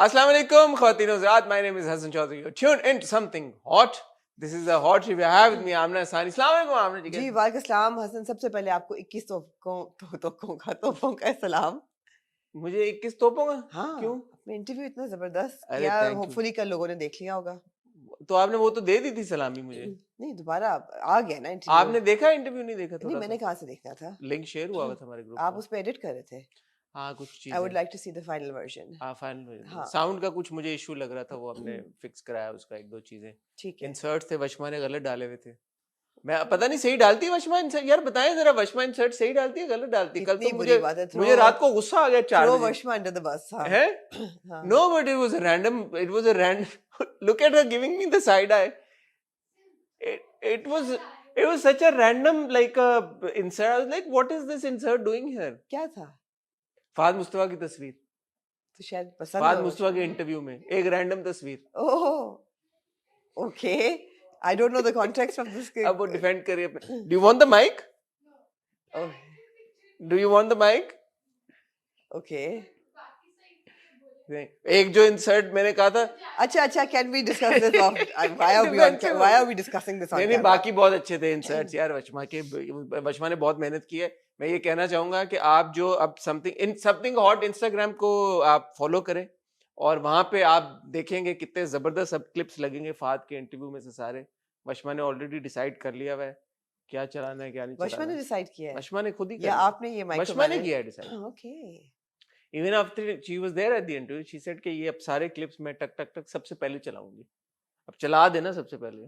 Assalamu alaikum, Khawateen Hazrat. My name is Hassan Chaudhary. You're tuned into something hot. This is a hot review. I have with me Amna Sani. Assalamu alaikum, Amna ji. जी वालेकुम सलाम हसन। सबसे पहले आपको 21 तोपों का सलाम। मुझे 21 तोपों का? हाँ, क्यों? अपने इंटरव्यू इतना जबरदस्त अरे किया, thank you. होपफुली कल लोगों ने देख लिया होगा। तो आपने वो तो दे दी थी सलामी मुझे। नहीं, दोबारा आ गया ना इंटरव्यू। आपने देखा इंटरव्यू? नहीं देखा थोड़ा नहीं, मैंने सा? कहाँ से देखना था? लिंक शेयर हुआ था हमारे ग्रुप आप में। उस पे एडिट कर रहे थे। हाँ, कुछ चीजें। I would like to see the final version. हाँ, फाइनल वर्जन। हाँ। साउंड का कुछ मुझे इशू लग रहा था, वो हमने फिक्स कराया उसका एक दो चीजें। ठीक है। इंसर्ट थे, वशमा ने गलत डाले हुए थे। मैं पता नहीं सही डालती है वशमा इंसर्ट? यार बताएं जरा, वशमा इंसर्ट सही डालती है गलत डालती है? कल तो मुझे रात को गुस्सा आ गया 4 बजे। वशमा अंडर द बस। हाँ। है? हाँ। No, but it was a random. Look at her giving me the side eye. It was such a random like insert. I was like, what is this insert doing here? क्या था? Fahd Mustafa की तस्वीर। तो शायद पसंद Fahd हो। मुस्तफा के interview में एक रैंडम तस्वीर। ओह, okay. I don't know the context of this. अब वो डिफेंड करिए अपने। Do you want the mic? Oh, Do you want the mic? okay. एक जो इंसर्ट मैंने कहा था। अच्छा, can we discuss this off? Why are we discussing this on नहीं, camera? बाकी बहुत अच्छे थे इंसर्ट्स यार वशमा के। वशमा ने बहुत मेहनत की है। मैं ये कहना चाहूंगा कि आप जो अब समथिंग हॉट इंस्टाग्राम को आप फॉलो करें और वहां पे आप देखेंगे कितने जबरदस्त सब क्लिप्स लगेंगे फाद के इंटरव्यू में से सारे। वशमा ने ऑलरेडी डिसाइड कर लिया हुआ है क्या चलाना है क्या नहीं चलाना। वशमा ने डिसाइड किया है? वशमा ने खुद ही या आपने ये माइक वशमा ने किया है decide. Okay. Even after she was there at the interview she said कि ये अब सारे क्लिप्स मैं टक टक टक सबसे पहले चलाऊंगी। अब चला देना सबसे पहले।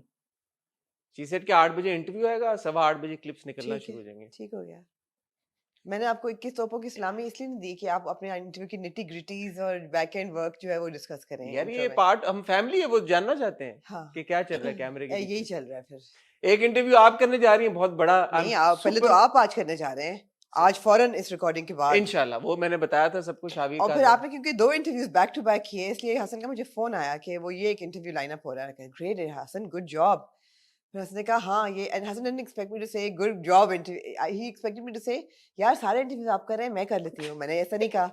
शी सेड कि 8 बजे इंटरव्यू आएगा, 8:15 बजे क्लिप्स निकलना शुरू हो जाएंगे। ठीक हो गया। मैंने आपको 21 तोपों की सलामी इसलिए नहीं दी कि आप अपने इंटरव्यू की निटी ग्रिटीज और बैक एंड वर्क जो है वो डिस्कस करें। यार ये पार्ट हम फैमिली है, वो जानना चाहते हैं। हाँ। कि क्या चल रहा है कैमरे के यही चल रहा है। फिर एक इंटरव्यू आप करने जा रही हैं बहुत बड़ा। नहीं, आप पहले तो आप आज करने जा रहे हैं, आज फौरन इस रिकॉर्डिंग के बाद इंशाल्लाह। वो मैंने बताया था सबको शावी का। और फिर आपने क्योंकि 2 इंटरव्यूज बैक टू बैक किए, इसलिए हसन का मुझे फोन आया कि वो ये एक इंटरव्यू लाइन अप हो रहा है। ग्रेट है हसन, गुड जॉब। फिर हसन ने कहा हाँ ये, and Hasan didn't expect me to say good job interview, he expected me to say यार सारे इंटरव्यूज आप कर रहे हैं मैं कर लेती हूँ। मैंने ऐसा नहीं कहा,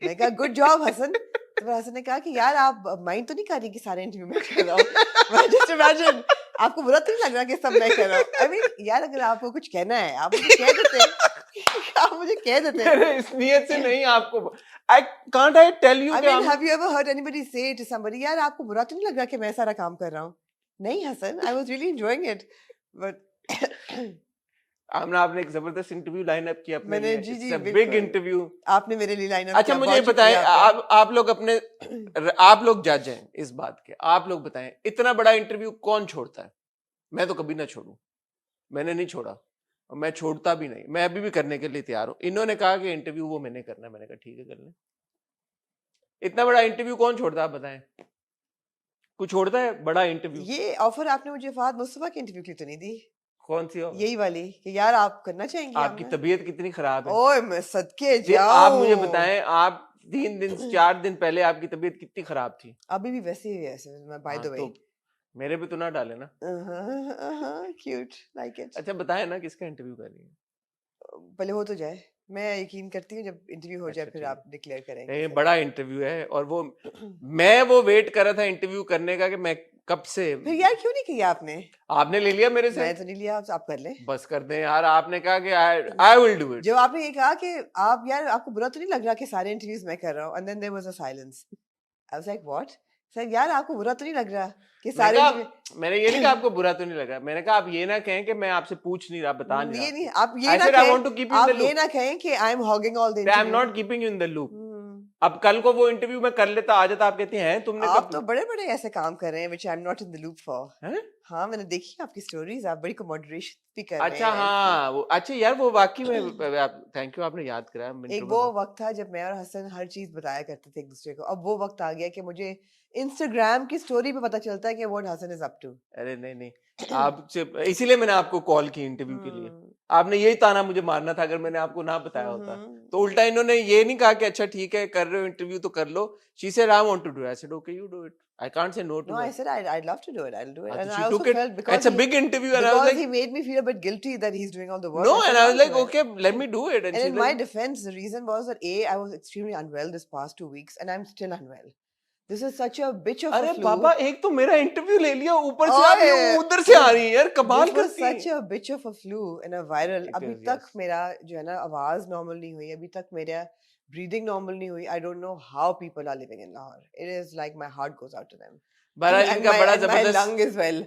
मैंने कहा गुड जॉब हसन। तो फिर हसन ने कहा कि यार आप माइंड तो नहीं कर रही कि सारे इंटरव्यू मैं कर रहा हूँ? जस्ट इमेजिन, आपको बुरा तो नहीं लग रहा कि सब मैं कर रहा हूँ? आई मीन यार अगर आपको कुछ कहना है आप मुझे कह देते आप मुझे कह देते। इस नियत से नहीं आपको। I can't I tell you? I mean, have you ever heard anybody say to somebody, यार आपको बुरा तो नहीं लग रहा कि मैं सारा काम कर रहा हूँ? नहीं Hasan, I was really enjoying it, but आमना आपने एक जबरदस्त इंटरव्यू लाइन अप किया अपने लिए। जी बिग इंटरव्यू आपने मेरे लिए लाइन अप अच्छा किया। मुझे बताएं, आप लोग अपने आप लोग जज हैं इस बात के। आप लोग बताएं इतना बड़ा इंटरव्यू कौन छोड़ता है? मैं तो कभी ना छोड़ूं, मैंने नहीं छोड़ा और मैं छोड़ता भी नहीं। मैं अभी भी करने के लिए तैयार हूं। इन्होंने कहा कि इंटरव्यू वो मैंने करना है, मैंने कहा ठीक है कर ले। इतना बड़ा इंटरव्यू कौन छोड़ता है आप बताएं? कोई छोड़ता है बड़ा इंटरव्यू? ये ऑफर आपने मुझे फहद मुस्तफा के इंटरव्यू के लिए तो नहीं दी? कौन सी? यही वाली कि यार आप करना चाहेंगे? आपकी तबीयत कितनी खराब है? ओए मैं सदके जाऊं। आप मुझे बताएं, आप 3 दिन 4 दिन पहले आपकी तबीयत कितनी खराब थी? अभी भी वैसे ही है मैं बाय द वे। तो मेरे पे तो ना डाले ना। Cute, like it. अच्छा बताएं ना किसका इंटरव्यू कर रही है? पहले हो तो जाए, मैं यकीन करती हूँ जब इंटरव्यू हो जाए फिर आप डिक्लेयर करेंगे। नहीं, बड़ा इंटरव्यू है और वो मैं वो वेट कर रहा था इंटरव्यू करने का कि मैं कब से। फिर यार क्यों नहीं किया आपने? आपने ले लिया मेरे से। मैं तो नहीं लिया, आप कर ले। बस कर दें यार, आपने कहा कि आई विल डू इट। जब आपने ये कहा कि आप यार आपको बुरा तो नहीं लग रहा कि सारे इंटरव्यूज मैं कर रहा हूँ, and then there was a silence. I was like what? Sir यार आपको बुरा तो नहीं लग रहा कि सारे मैंने ये नहीं कहा आपको बुरा तो नहीं लगा। मैंने कहा आप ये ना कहें कि मैं आपसे पूछ नहीं रहा, बता नहीं ये रहा। नहीं, आप ये ना कहें, आप ये ना कहें कि I am hugging all the interview. I am not keeping you in the loop. अब कल को वो इंटरव्यू में कर लेता, आ जाता, आप कहते हैं तुमने आप तो बड़े-बड़े ऐसे काम कर रहे हैं which I am not in the loop for. हैं? हाँ मैंने देखी आपकी स्टोरीज, आप बड़ी मॉडरेशन भी कर रहे हैं। अच्छा हाँ वो अच्छा यार वो वाकई में आप थैंक यू आपने याद कराया। एक वो वक्त था जब मैं और हसन हर चीज बताया करते थे एक दूसरे को। अब वो वक्त आ गया कि मुझे इंस्टाग्राम की स्टोरी पे पता चलता है कि what Hasan is up to. अरे नहीं आपसे इसीलिए मैंने आपको कॉल की इंटरव्यू के लिए। आपने यही ताना मुझे मारना था अगर मैंने आपको ना बताया होता। तो उल्टा इन्होंने ये नहीं कहा कि अच्छा ठीक है कर रहे हो इंटरव्यू तो कर लो। She said I want to do. I said okay you do it. I can't say no to No, her. I said I'd love to do it. I'll do it. And she I also took it. felt because It's a big interview, and I was like, he made me feel a bit guilty that he's doing all the work. No, and I was like, okay, let me do it. And in my defense, the reason was that I was extremely unwell this past 2 weeks, and I'm still unwell. This is such a bitch of a अरे flu. बाबा, एक तो मेरा interview ले लिया, ऊपर से और आप ये उधर से आ रही है यार, कमाल This was करती है। such a bitch of a flu and a viral. It अभी is, तक yes. मेरा जो है ना आवाज नॉर्मल नहीं हुई, अभी तक मेरा breathing normal नहीं हुई. I don't know how people are living in Lahore. It is like my heart goes out to them. बहरहाल इनका बड़ा and my जबरदस्त lung as well.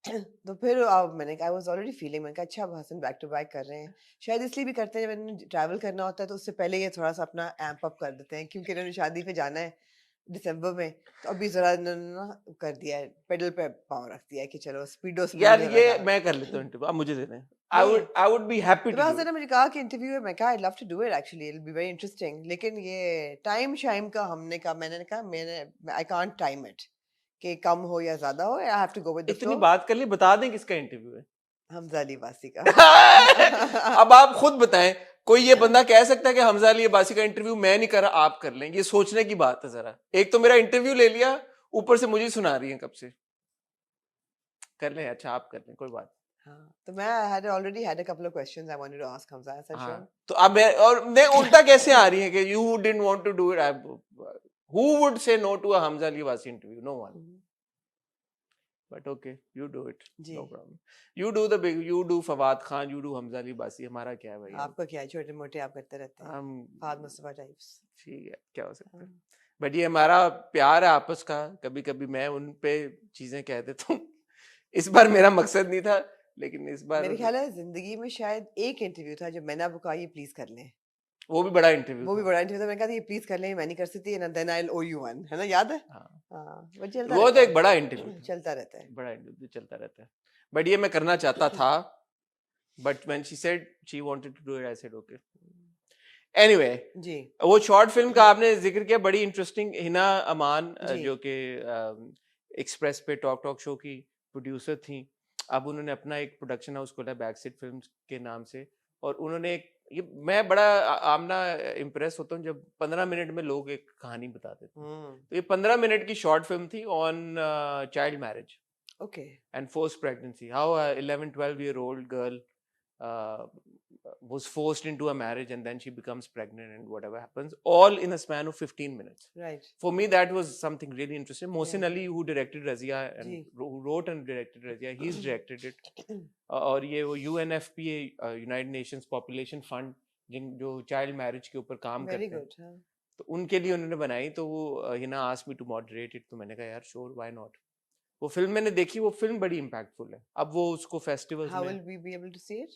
तो फिर मैंने कहा, I was already feeling, मैंने कहा अच्छा अब हसन बैक टू बैक कर रहे हैं, शायद इसलिए भी करते हैं, जब इन्हें ट्रैवल करना होता है तो उससे पहले ये थोड़ा सा अपना एम्प अप कर देते हैं, क्योंकि इन्होंने शादी पे जाना है दिसंबर में, तो अभी जरा इन्होंने ना कर दिया है, पेडल पे पाँव रख दिया है कि चलो स्पीडो यार, ये मैं कर लेता हूँ इंटरव्यू, आप मुझे दे दें। I would be happy तो to do हसन it. ने मुझे कहा कि इंटरव्यू है, मैं कहा I love to do it actually, it will be very interesting, लेकिन ये टाइम शाइम का मैंने कहा आई कांट टाइम इट कि कम हो या ज्यादा हो, I have to go with the इतनी फ्लो। बात कर ली, बता दें किसका इंटरव्यू है। हमजा अली बासी का। अब आप खुद बताएं, कोई ये बंदा कह सकता है कि हमजा अली अब्बासी का इंटरव्यू मैं नहीं कर रहा, आप कर लें? ये सोचने की बात है जरा। एक तो मेरा इंटरव्यू ले लिया, ऊपर से मुझे सुना रही है कब से। कर लें, अच्छा आप कर लें, कोई बात। हाँ, तो मैं already had a couple of questions I wanted to ask Hamza. I said, sure. हाँ, तो अब और नहीं, उल्टा कैसे आ रही है कि you didn't want to do it? Who would say no to a Hamza Ali Wasi interview? No one. But okay, you do it. Ji. No problem. You do the big, you do Fawad Khan, you do Hamza Ali Wasi. हमारा क्या है भाई? आपका क्या है, छोटे मोटे आप करते रहते हैं, हम फाद मुस्तफा टाइप्स। ठीक है, क्या हो सकता है। बट ये हमारा प्यार है आपस का, कभी कभी मैं उन पे चीजें कह देता हूँ। इस बार मेरा मकसद नहीं था, लेकिन इस बार मेरे ख्याल है जिंदगी में शायद एक इंटरव्यू था जब मैंने आपको कहा ये प्लीज कर लें, वो भी बड़ा इंटरव्यू वो भी बड़ा इंटरव्यू था, मैंने कहा ये प्लीज कर लें, मैं नहीं कर सकती, and then I will owe you one, है ना, याद है? हाँ, वो चलता वो तो रहता एक है, बड़ा इंटरव्यू चलता रहता है। बड़ा इंटरव्यू चलता रहता है। बट ये मैं करना चाहता था, but when she said she wanted to do it, I said okay. Anyway, जी, वो शॉर्ट फिल्म का आपने जिक्र किया, बड़ी इंटरेस्टिंग। हिना अमान जी। जो कि एक्सप्रेस पे टॉक शो की प्रोड्यूसर थी, अब उन्होंने अपना एक प्रोडक्शन हाउस खोला बैक सीट फिल्म्स के नाम से, और उन्होंने एक ये मैं बड़ा आमना इम्प्रेस होता हूँ जब 15 मिनट में लोग एक कहानी बता देते हैं। तो ये 15 मिनट की शॉर्ट फिल्म थी on child marriage okay, and forced pregnancy, how a 11-12-year-old girl was forced into a marriage and then she becomes pregnant and whatever happens, all in a span of 15 minutes. Right, For me that was something really interesting. Mohsin Yeah. Ali, who directed Razia and जी। who wrote and directed Razia, he's directed it. और ये वो UNFPA United Nations Population Fund जो child marriage के ऊपर काम very करते हैं, गुड, हाँ, तो उनके लिए उन्होंने बनाई, तो वो Hina asked me to moderate it, तो मैंने कहा यार श्योर, व्हाई नॉट। वो फिल्म मैंने देखी, वो फिल्म बड़ी इम्पैक्टफुल है। अब वो उसको फेस्टिवल्स हाउ में will we be able to see it?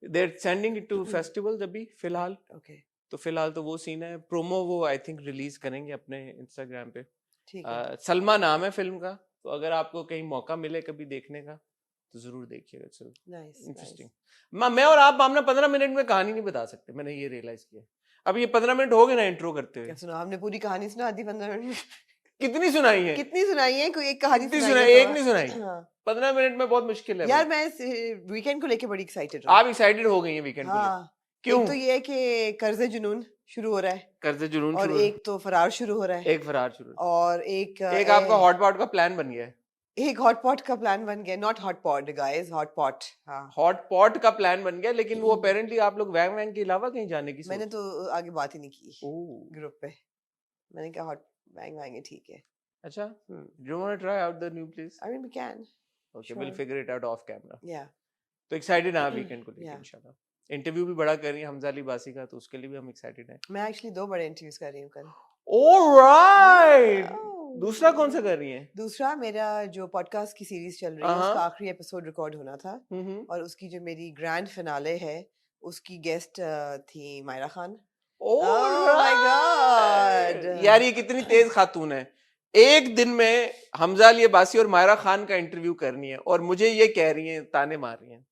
They are sending it to festivals अभी फिलहाल, ओके, तो फिलहाल तो वो सीन है। प्रोमो वो आई थिंक रिलीज करेंगे अपने इंस्टाग्राम पे। ठीक है, सलमा नाम है फिल्म का, तो अगर आपको कहीं मौका मिले कभी देखने का तो जरूर देखिएगा। चलो, नाइस, इंटरेस्टिंग। मैं और आप आमना 15 मिनट में कहानी नहीं बता सकते, मैंने ये रियलाइज किया। अब ये 15 मिनट हो गए ना इंट्रो करते हुए, क्या सुना हमने? पूरी कहानी सुना दी 15 मिनट में? कितनी सुनाई है? कितनी सुनाई है? कोई एक कहानी कितनी सुनाई सुनाई? है एक तो? नहीं सुनाई। हाँ 15 मिनट में बहुत मुश्किल है यार, भाई। मैं इस वीकेंड को लेके बड़ी एक्साइटेड हूँ। आप एक्साइटेड हो गई हैं वीकेंड को लेकर? हाँ, क्यों? एक तो ये है कि कर्ज़े जुनून शुरू हो रहा है, कर्ज़े जुनून और शुरू, एक तो फरार शुरू हो रहा है, एक फरार शुरू, और एक एक आपका हॉट पॉट का प्लान बन गया है। एक हॉट पॉट का प्लान बन गया, not hot pot guys, hot pot. हाँ, हॉट पॉट का प्लान बन गया, लेकिन वो अपेरेंटली आप लोग वैंग वैंग के अलावा कहीं जाने की मैंने सोच। तो आगे बात ही नहीं की ओह, ग्रुप पे, मैंने कहा हॉट वैंग वैंग है, ठीक है। अच्छा, you want to try out the new place? I mean we can, Okay, we'll sure. figure it out off camera. yeah, तो एक्साइटेड हैं वीकेंड को लेकर Yeah. इंशाल्लाह। इंटरव्यू भी बड़ा कर रही है हमजा अली बासी का, तो उसके लिए भी हम एक्साइटेड हैं। मैं एक्चुअली 2 बड़े इंटरव्यूज कर रही हूँ कल। Alright, Wow. दूसरा कौन सा कर रही हैं? दूसरा मेरा जो पॉडकास्ट की सीरीज चल रही है, हाँ। उसका आखिरी एपिसोड रिकॉर्ड होना था, और उसकी जो मेरी ग्रैंड फिनाले है, उसकी गेस्ट थी Myra Khan. Oh my God. यार ये कितनी तेज खातून है। एक दिन में हमजा अली अब्बासी और मायरा खान का इंटरव्यू करनी है और मुझे ये कह रही हैं, ताने मार रही हैं।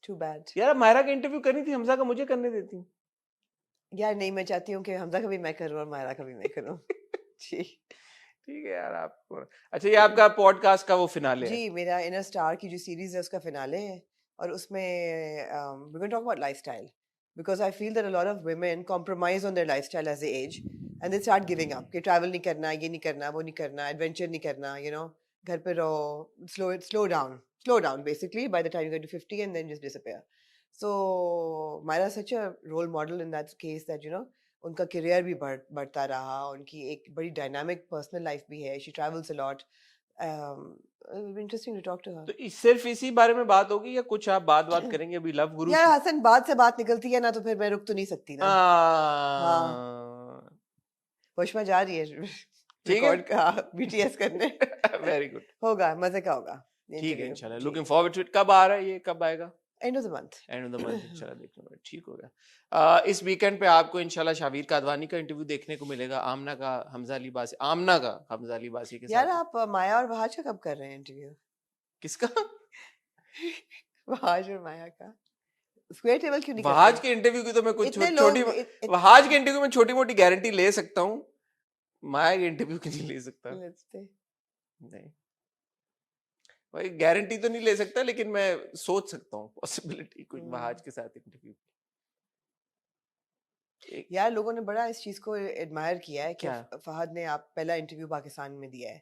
Too bad. यार मायरा का इंटरव्यू करनी थी, हमजा का मुझे करने देती। यार नहीं, मैं चाहती हूँ कि हमजा का भी मैं करूँ और मायरा का भी मैं करूँ। जी ठीक है यार, आपको अच्छा ये आपका पॉडकास्ट का वो फिनाले है। जी, मेरा इनर स्टार की जो सीरीज है उसका फिनाले है, और उसमें we're going to talk about lifestyle, because I feel that a lot of women compromise on their lifestyle as they age and they start giving up कि ट्रैवल नहीं करना, ये नहीं करना, वो नहीं करना, एडवेंचर नहीं करना, you know, घर पे रहो, slow down basically by the time you get to 50 and then just disappear. So Myra is such a role model in that case that, you know, उनका करियर भी बढ़ता रहा, उनकी एक बड़ी डायनामिक पर्सनल लाइफ भी है, she travels a lot, interesting to talk to her. तो सिर्फ इसी बारे में बात होगी या कुछ आप बात करेंगे अभी लव गुरु यार हसन, बात से बात निकलती है ना, तो फिर मैं रुक तो नहीं सकती ना। हाँ, पुष्पा जा रही है ठीक है रिकॉर्ड का BTS करने। वेरी गुड, होगा, मजे का होगा ये ठीक है interview। इंशाल्लाह, जी, लुकिंग फॉरवर्ड टू इट। कब आ रहा है ये, कब आएगा? End of the month. End of the month इंशाल्लाह देखने में ठीक हो गया। इस वीकेंड पे आपको इंशाल्लाह शावीर कादवानी का इंटरव्यू देखने को मिलेगा, आमना का हमजा अली बासी के यार साथ। आप माया और वहाज का कब कर रहे हैं इंटरव्यू? किसका? वहाज और माया का स्क्वायर टेबल क्यों नहीं वहाज करते? के इंटरव्यू की तो मैं कुछ इतने छोटी लोग वहाज के इंटरव्यू में छोटी मोटी गारंटी ले सकता हूँ, माया के इंटरव्यू की नहीं ले सकता। नहीं भाई, गारंटी तो नहीं ले सकता, लेकिन मैं सोच सकता हूँ पॉसिबिलिटी कुछ वहाज के साथ इंटरव्यू। यार लोगों ने बड़ा इस चीज को एडमायर किया है कि क्या? फहद ने आप पहला इंटरव्यू पाकिस्तान में दिया है।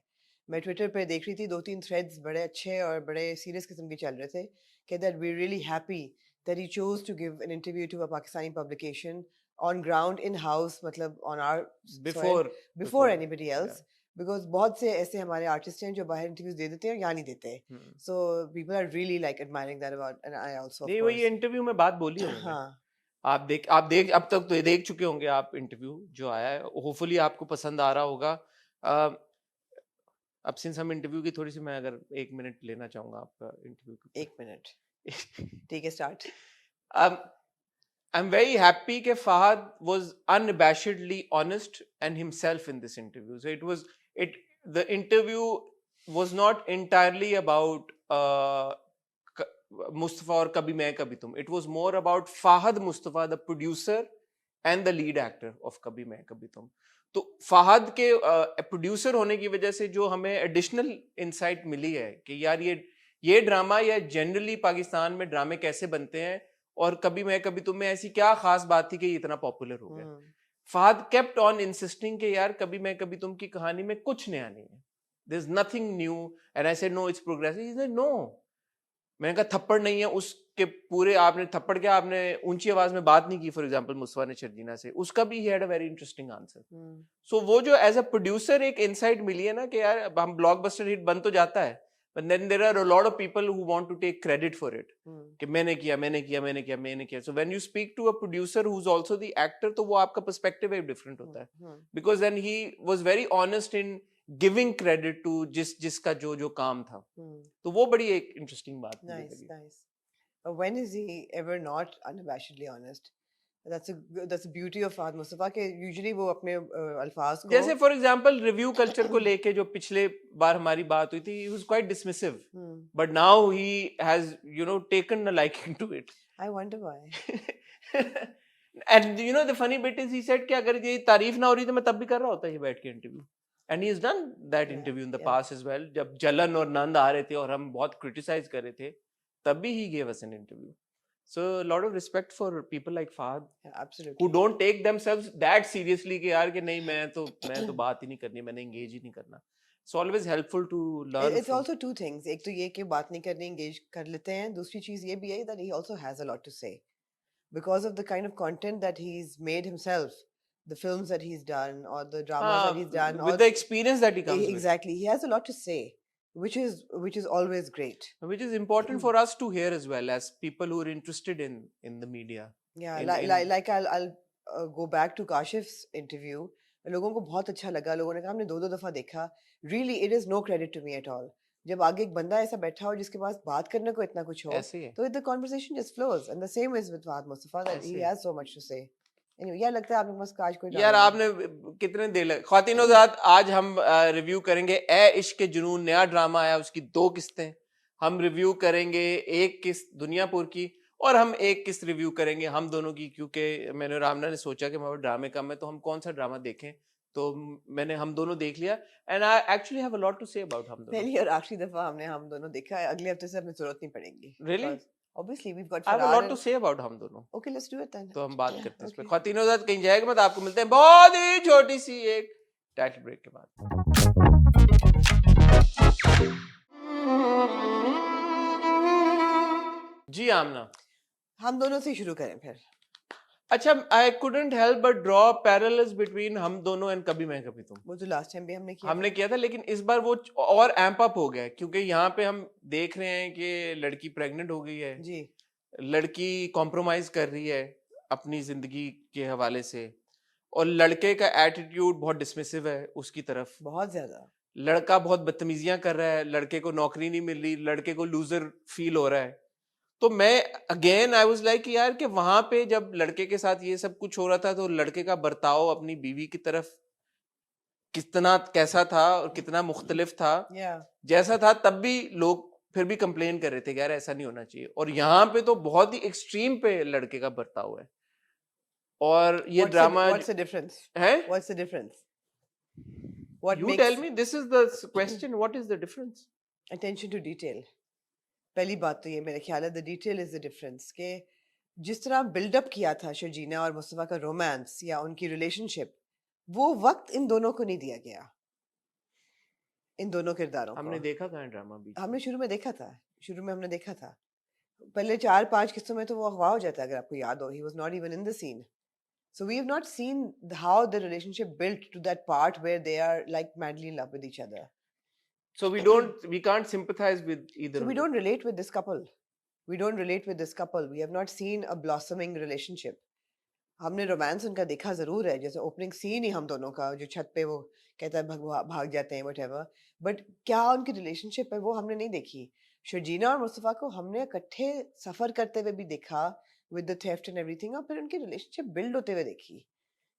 मैं ट्विटर पे देख रही थी, 2-3 थ्रेड्स बड़े अच्छे और बड़े सीरियस किस्म के चल रहे थे कि that we really happy that he chose to give an interview to a Pakistani publication on ground in house, मतलब on hour before anybody else, because बहुत से ऐसे हमारे आर्टिस्ट हैं जो बाहर इंटरव्यूज दे देते हैं और यहाँ नहीं देते। So people are really like admiring that about, and I also नहीं, वही इंटरव्यू में बात बोली है। हाँ, आप देख अब तक तो ये देख चुके होंगे आप इंटरव्यू जो आया है, होपफुली आपको पसंद आ रहा होगा। अब सिंस हम इंटरव्यू की थोड़ी सी, मैं अगर 1 मिनट लेना चाहूंगा आपका इंटरव्यू की। 1 मिनट ठीक है, start. I'm very happy that Fahad was unabashedly honest and himself in this interview. So the interview was not entirely about Mustafa or Kabhi Main Kabhi Tum. It was more about Fahad Mustafa, the producer and the lead actor of Kabhi Main Kabhi Tum. तो फहद के producer होने की वजह से जो हमें additional insight मिली है कि यार ये ड्रामा या जनरली पाकिस्तान में ड्रामे कैसे बनते हैं, और कभी मैं कभी तुम में ऐसी क्या खास बात थी कि ये इतना पॉपुलर हो गया। फहद केप्ट ऑन इंसिस्टिंग कि यार कभी मैं कभी तुम की कहानी में कुछ नया नहीं है, there is nothing new, and I said no it's progressive. He said no. मैंने कहा थप्पड़ नहीं है उसके पूरे, आपने थप्पड़ क्या, आपने ऊंची आवाज में बात नहीं की फॉर एग्जांपल मुस्तफा ने शर्जीना से, उसका भी he had a very interesting answer. So वो जो एज अ प्रोड्यूसर एक इनसाइट मिली है ना कि यार हम ब्लॉकबस्टर हिट बन तो जाता है, but then there are a lot of people who want to take credit for it, कि मैंने किया। So when you speak to a producer who's also the actor, तो वो आपका perspective एक different होता है, because then he was very honest in giving credit to जिसका जो काम था। तो वो बड़ी एक interesting बात थी। Nice. But when is he ever not unabashedly honest? That's the beauty of Fahad Mustafa के usually वो अपने अल्फाज को, जैसे फॉर एग्जांपल रिव्यू कल्चर को लेके जो पिछले बार हमारी बात हुई थी, he was quite dismissive, but now he has taken a liking to it. I wonder why. And the funny bit is he said कि अगर ये तारीफ ना हो रही तो मैं तब भी कर रहा होता ये बैठ के interview, and he has done that interview in the past as well, जब जलन और नंद आ रहे थे और हम बहुत क्रिटिसाइज कर रहे थे, तब भी he gave us an interview. So a lot of respect for people like Fahad, absolutely, who don't take themselves that seriously कि यार कि नहीं मैं तो बात ही नहीं करनी, मैंने engage ही नहीं करना. It's always helpful to learn. It's also two things. एक तो ये कि बात नहीं करनी, engage कर लेते हैं. दूसरी चीज ये भी है that he also has a lot to say because of the kind of content that he's made himself, the films that he's done or the dramas that he's done, with the experience that he comes with. Exactly, he has a lot to say, which is always great, which is important for us to hear as well as people who are interested in the media. Like I'll go back to Kashif's interview. लोगों को बहुत अच्छा लगा, लोगों ने कहा हमने 2 दफा देखा. Really, it is no credit to me at all. जब आगे एक बंदा ऐसा बैठा हो जिसके पास बात करने को इतना कुछ हो, तो the conversation just flows, and the same is with Fahad Mustafa, that he has so much to say. Anyway, यार लगता है आपने बस आज कोई यार आपने कितने देर लगे। ख्वातीनो-ज़ात, आज हम रिव्यू करेंगे ए इश्क के जुनून, नया ड्रामा आया, उसकी 2 किस्तें हम रिव्यू करेंगे, एक किस्त दुनियापुर की और हम एक किस्त रिव्यू करेंगे हम दोनों की, क्योंकि मैंने और आमना ने सोचा कि हमारे ड्रामे कम है तो हम कौन सा ड्रामा देखें, तो मैंने हम दोनों देख लिया, and I actually have a lot to say about हम दोनों। पहली और आखिरी दफा हमने हम दोनों देखा है, अगले हफ्ते से हमें जरूरत नहीं पड़ेगी। Really? Obviously, we've got. I have a lot to say about हम दोनों। Okay, let's do it then. तो हम बात करते हैं इस पे। ख्वातीनो-ज़ात कहीं जाएगा मत, आपको मिलते हैं बहुत ही छोटी सी एक टाइटल ब्रेक के बाद। जी आमना, हम दोनों से शुरू करें फिर। अच्छा, I couldn't help but draw parallels between हम दोनों एंड कभी मैं कभी तुम। वो तो लास्ट टाइम भी हमने किया था, लेकिन इस बार वो और एम्प अप हो गया है, क्योंकि यहाँ पे हम देख रहे हैं कि लड़की प्रेग्नेंट हो गई है, जी, लड़की कॉम्प्रोमाइज कर रही है अपनी जिंदगी के हवाले से, और लड़के का एटीट्यूड बहुत डिसमिसिव है उसकी तरफ। बहुत ज्यादा। लड़का बहुत बदतमीजियां कर रहा है, लड़के को नौकरी नहीं मिल रही, लड़के को लूजर फील हो रहा है। तो मैं अगेन आई वाज लाइक यार कि वहां पे जब लड़के के साथ ये सब कुछ हो रहा था, तो लड़के का बर्ताव अपनी बीवी की तरफ कितना कैसा था और कितना मुख्तलिफ था। या जैसा था तब भी लोग फिर भी कंप्लेन कर रहे थे कि यार ऐसा नहीं होना चाहिए, और यहाँ पे तो बहुत ही एक्सट्रीम पे लड़के का बर्ताव है। और ये ड्रामा व्हाट्स द डिफरेंस? है। What's the difference? What you makes tell me, this is the question, what is the difference? attention to detail? पहली बात तो ये मेरा ख्याल है the detail is the difference के जिस तरह बिल्डअप किया था शर्जीना और मुस्तफा का रोमांस या उनकी रिलेशनशिप, वो वक्त इन दोनों को नहीं दिया गया, इन दोनों किरदारों हमने को। देखा कहाँ ड्रामा बीच में? हमने शुरू में देखा था, शुरू में हमने देखा था, पहले 4-5 किस्तों में तो वो अगवा हो जाता है, अगर आपको याद हो, he was not even in the scene. So we have not seen how the relationship built to that part where they are like madly in love with each other. So we can't sympathize with either So of we them. don't relate with this couple. We don't relate with this couple. We have not seen a blossoming relationship. हमने romance उनका देखा जरूर है, जैसे opening scene ही हम दोनों का, जो छत पे वो कहता है भाग जाते हैं whatever, बट क्या उनकी रिलेशनशिप है वो हमने नहीं देखी। शर्जीना और मुस्तफा को हमने इकट्ठे सफर करते हुए भी देखा with the theft and everything, और फिर उनकी रिलेशनशिप बिल्ड होते हुए देखी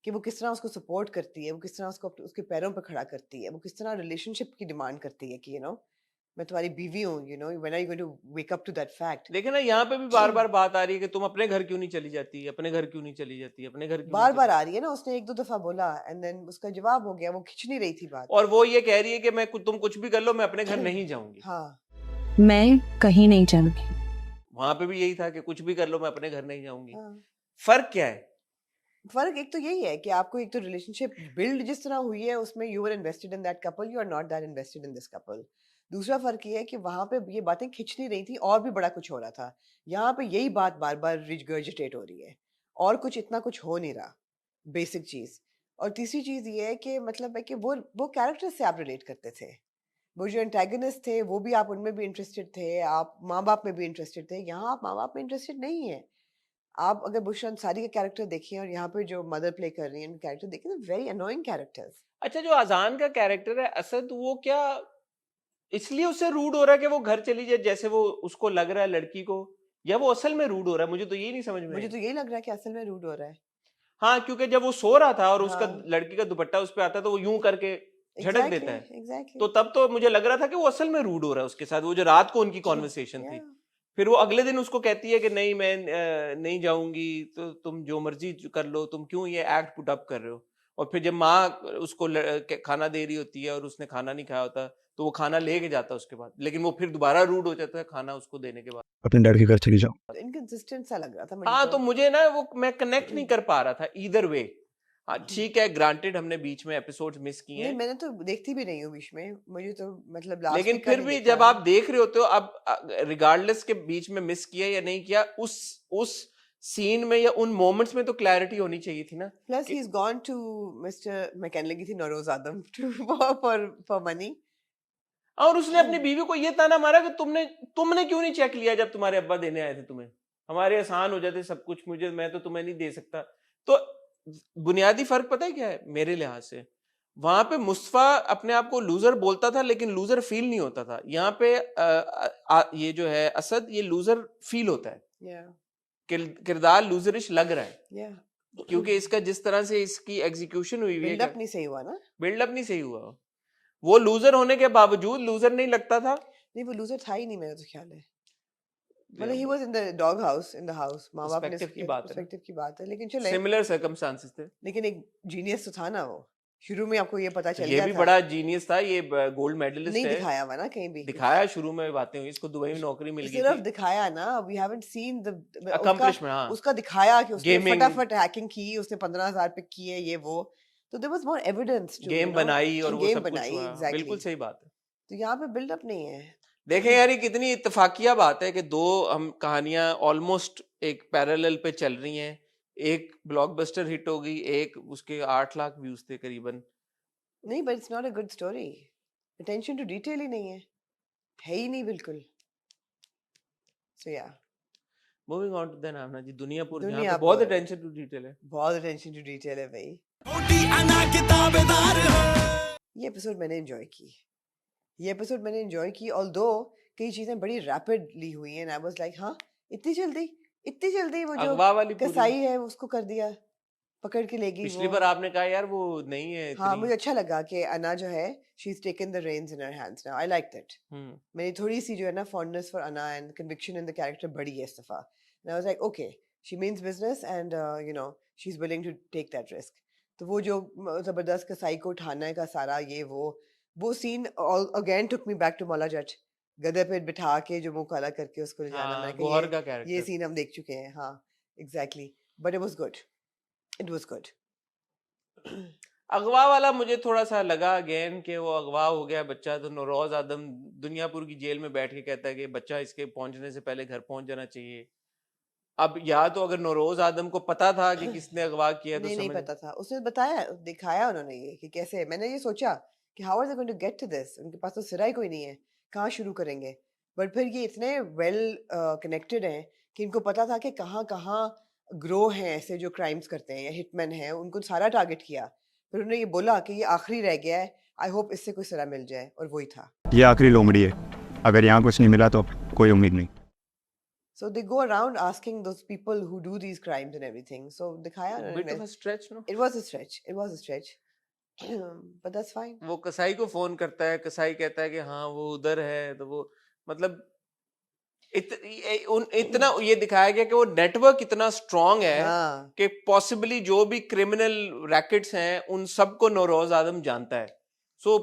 कि वो किस तरह उसको सपोर्ट करती है, वो किस तरह उसको उसके पैरों पर खड़ा करती है, वो किस तरह रिलेशनशिप की डिमांड करती है कि मैं तुम्हारी बीवी हूँ, when are you going to wake up to that fact. देखे ना, यहाँ पे भी बार बार बात आ रही है कि तुम अपने घर क्यों नहीं चली जाती, अपने घर क्यों नहीं चली जाती, अपने घर क्यों बार नहीं बार आ रही है ना, उसने 1-2 दफा बोला एंड देन उसका जवाब हो गया, वो खिंच नहीं रही थी बात। और वो ये कह रही है कि तुम कुछ भी कर लो, मैं अपने घर नहीं जाऊंगी। हाँ, मैं कहीं नहीं जाऊंगी। वहां पे भी यही था कि कुछ भी कर लो, मैं अपने घर नहीं जाऊंगी। हाँ। फर्क क्या है? फर्क एक तो यही है कि आपको एक तो रिलेशनशिप बिल्ड जिस तरह हुई है उसमें you are invested in that couple, you are not that invested in this couple. दूसरा फर्क ये है कि वहां पे ये बातें खिंच नहीं रही थी और भी बड़ा कुछ हो रहा था। यहाँ पे यही बात बार बार रिगर्जिटेट हो रही है और कुछ इतना कुछ हो नहीं रहा, बेसिक चीज। और तीसरी चीज ये है कि मतलब है कि वो कैरेक्टर से आप रिलेट करते थे, वो जो एंटेगनिस्ट थे वो भी आप उनमें भी इंटरेस्टेड थे, आप माँ बाप में भी इंटरेस्टेड थे। यहाँ आप माँ बाप में इंटरेस्टेड नहीं है। आप अगर बुशरा अंसारी का कैरेक्टर देखिए और यहाँ पे जो मदर प्ले कर रही है कैरेक्टर देखिए, वेरी अनोइंग कैरेक्टर्स। अच्छा, जो अजान का कैरेक्टर है असद, वो क्या इसलिए उससे रूड हो रहा है कि वो घर चली जाए, जैसे वो उसको लग रहा है लड़की को, या वो असल में रूड हो रहा है? मुझे तो ये नहीं समझ में मुझे आई। तो यही लग रहा है कि असल में रूड हो रहा है। हाँ, क्योंकि जब वो सो रहा था और उसका हाँ, लड़की का दुपट्टा उस पे आता है, तो वो यूं करके झटक देता है। एग्जैक्टली। तो तब तो मुझे लग रहा था कि वो असल में रूड हो रहा है उसके साथ, वो जो रात को उनकी कॉन्वर्सेशन थी। फिर वो अगले दिन उसको कहती है कि नहीं, मैं नहीं जाऊंगी, तो तुम जो मर्जी कर लो, तुम क्यों ये एक्ट पुट अप कर रहे हो? और फिर जब माँ उसको खाना दे रही होती है और उसने खाना नहीं खाया होता, तो वो खाना लेके जाता है उसके बाद, लेकिन वो फिर दोबारा रूड हो जाता है खाना उसको देने के बाद। अपने डैड के घर चली जाओ। इनकंसिस्टेंट सा लग रहा था मुझे। हाँ, तो मुझे ना वो मैं कनेक्ट नहीं कर पा रहा था ईदर वे। हाँ ठीक है, ग्रांटेड हमने बीच में एपिसोड्स मिस किए नहीं, हैं, मैंने तो देखती भी नहीं हूँ बीच में, मुझे तो मतलब लास्ट लेकिन वीक का फिर ही भी देखा जब है। आप देख रहे होते हो, अब रिगार्डलेस के बीच में मिस किया या नहीं किया, उस सीन में या उन मोमेंट्स में तो क्लैरिटी होनी चाहिए थी ना। Plus he is gonna miss her, मैं कहने लगी थी नौरोज आदम, फॉर मनी। और उसने अपनी बीवी को ये ताना मारा कि तुमने क्यों नहीं चेक लिया जब तुम्हारे अब्बा देने आए थे तुम्हें, हमारे आसान हो जाते सब कुछ, मैं तो तुम्हें नहीं दे सकता। तो बुनियादी फर्क पता है क्या है मेरे लिहाज से? वहां पे मुस्तफा अपने आप को लूजर बोलता था, लेकिन लूजर फील नहीं होता था। यहाँ पे ये जो है असद, ये लूजर फील होता है, किरदार लूजरिश लग रहा है, क्योंकि इसका जिस तरह से इसकी एग्जीक्यूशन हुई है, बिल्डअप नहीं सही हुआ ना। बिल्डअप नहीं सही हुआ। वो लूजर होने के बावजूद लूजर नहीं लगता था। नहीं, वो लूजर था ही नहीं, मेरा तो ख्याल है। मतलब he was in the dog house, in the house, माँ बाप ने पर्सपेक्टिव की बात है, पर्सपेक्टिव की बात है, लेकिन चले, सिमिलर सर्कमस्टांसेस थे। लेकिन एक जीनियस तो था ना वो, शुरू में आपको ये पता चल ये गया भी था। बड़ा जीनियस था, ये गोल्ड मेडलिस्ट नहीं है। दिखाया हुआ ना कहीं भी, दिखाया शुरू में बातें हुई, इसको दुबई में नौकरी मिल गई सिर्फ थी, दिखाया ना, we haven't seen the accomplishment. हाँ, उसका दिखाया कि उसने Gaming. फटाफट हैकिंग की, उसने 15,000 पे किए ये वो, तो there was more evidence to game बनाई और वो सब कुछ हुआ। एग्जैक्टली। बिल्कुल सही बात है। तो यहाँ पे बिल्डअप नहीं है। देखें यार, ये कितनी इत्तेफाकिया बात है कि दो हम कहानियां ऑलमोस्ट एक पैरेलल पे चल रही हैं, एक ब्लॉकबस्टर हिट हो गई, एक उसके 8 लाख व्यूज थे करीबन। नहीं, but it's not a good story. Attention to detail ही नहीं है ही नहीं बिल्कुल. So yeah, moving on to the नामना जी, दुनियापुर, जहाँ पे दुनियापुर. बहुत अटेंशन टू डिटेल है। बहुत attention to detail है भाई. ये एपिसोड मैंने एंजॉय की, although कई चीजें बड़ी रैपिडली हुई हैं. I was like, हाँ, इतनी जल्दी वो जो अगवा वाली पूरी, कसाई है उसको कर दिया, पकड़ के ले गई पिछली वो. बार आपने कहा यार वो नहीं है हाँ, इतनी। मुझे अच्छा लगा कि अना जो है, she's taken the reins in her hands now. I liked it. मेरी थोड़ी सी जो है ना fondness for Anna and conviction in the character बढ़ी है इस दफा. And I was like, okay, she means business and you know she's willing to take that risk. तो वो जो जबरदस्त कसाई को उठाने का सारा ये वो scene all again took me back to Maula Jatt. गधे पे बिठा के जो मुंह काला करके उसको ले जाना, मैंने कहा गौहर का ये कैरेक्टर, सीन हम देख चुके हैं. हाँ, exactly. But it was good. It was good. अगवा वाला मुझे थोड़ा सा लगा अगेन कि वो अगवा हो गया बच्चा, तो नौरोज आदम दुनियापुर की जेल में बैठ के कहता है कि बच्चा इसके पहुंचने से पहले घर पहुंच जाना चाहिए। अब या तो अगर नौरोज आदम को पता था कि किसने अगवा किया तो नहीं समझ, पता था. उसने बताया, दिखाया उन्होंने ये कि कैसे. मैंने ये सोचा कि how are they going to get to this. उनके पास तो सिरा ही कोई नहीं है, कहाँ शुरू करेंगे. बट फिर ये इतने वेल कनेक्टेड हैं कि इनको पता था कि कहाँ कहाँ ग्रो हैं ऐसे जो क्राइम्स करते हैं या हिटमैन हैं. उनको सारा टारगेट किया. फिर उन्होंने ये बोला कि ये आखिरी रह गया है, आई होप इससे कोई सिरा मिल जाए, और वही था. ये आखिरी लोमड़ी है, अगर यहाँ कुछ नहीं मिला तो कोई उम्मीद नहीं. So they go around asking those people who do these crimes and everything. So दिखाया bit उन्होंने. of a stretch, no? It was a stretch. But that's fine. वो कसाई को फोन करता है, कसाई कहता है कि हाँ वो उधर है, तो वो मतलब इतना ये दिखाया गया कि वो नेटवर्क इतना स्ट्रांग है हाँ. कि पॉसिबली जो भी क्रिमिनल रैकेट्स हैं उन सबको नौरोज आदम जानता है. सो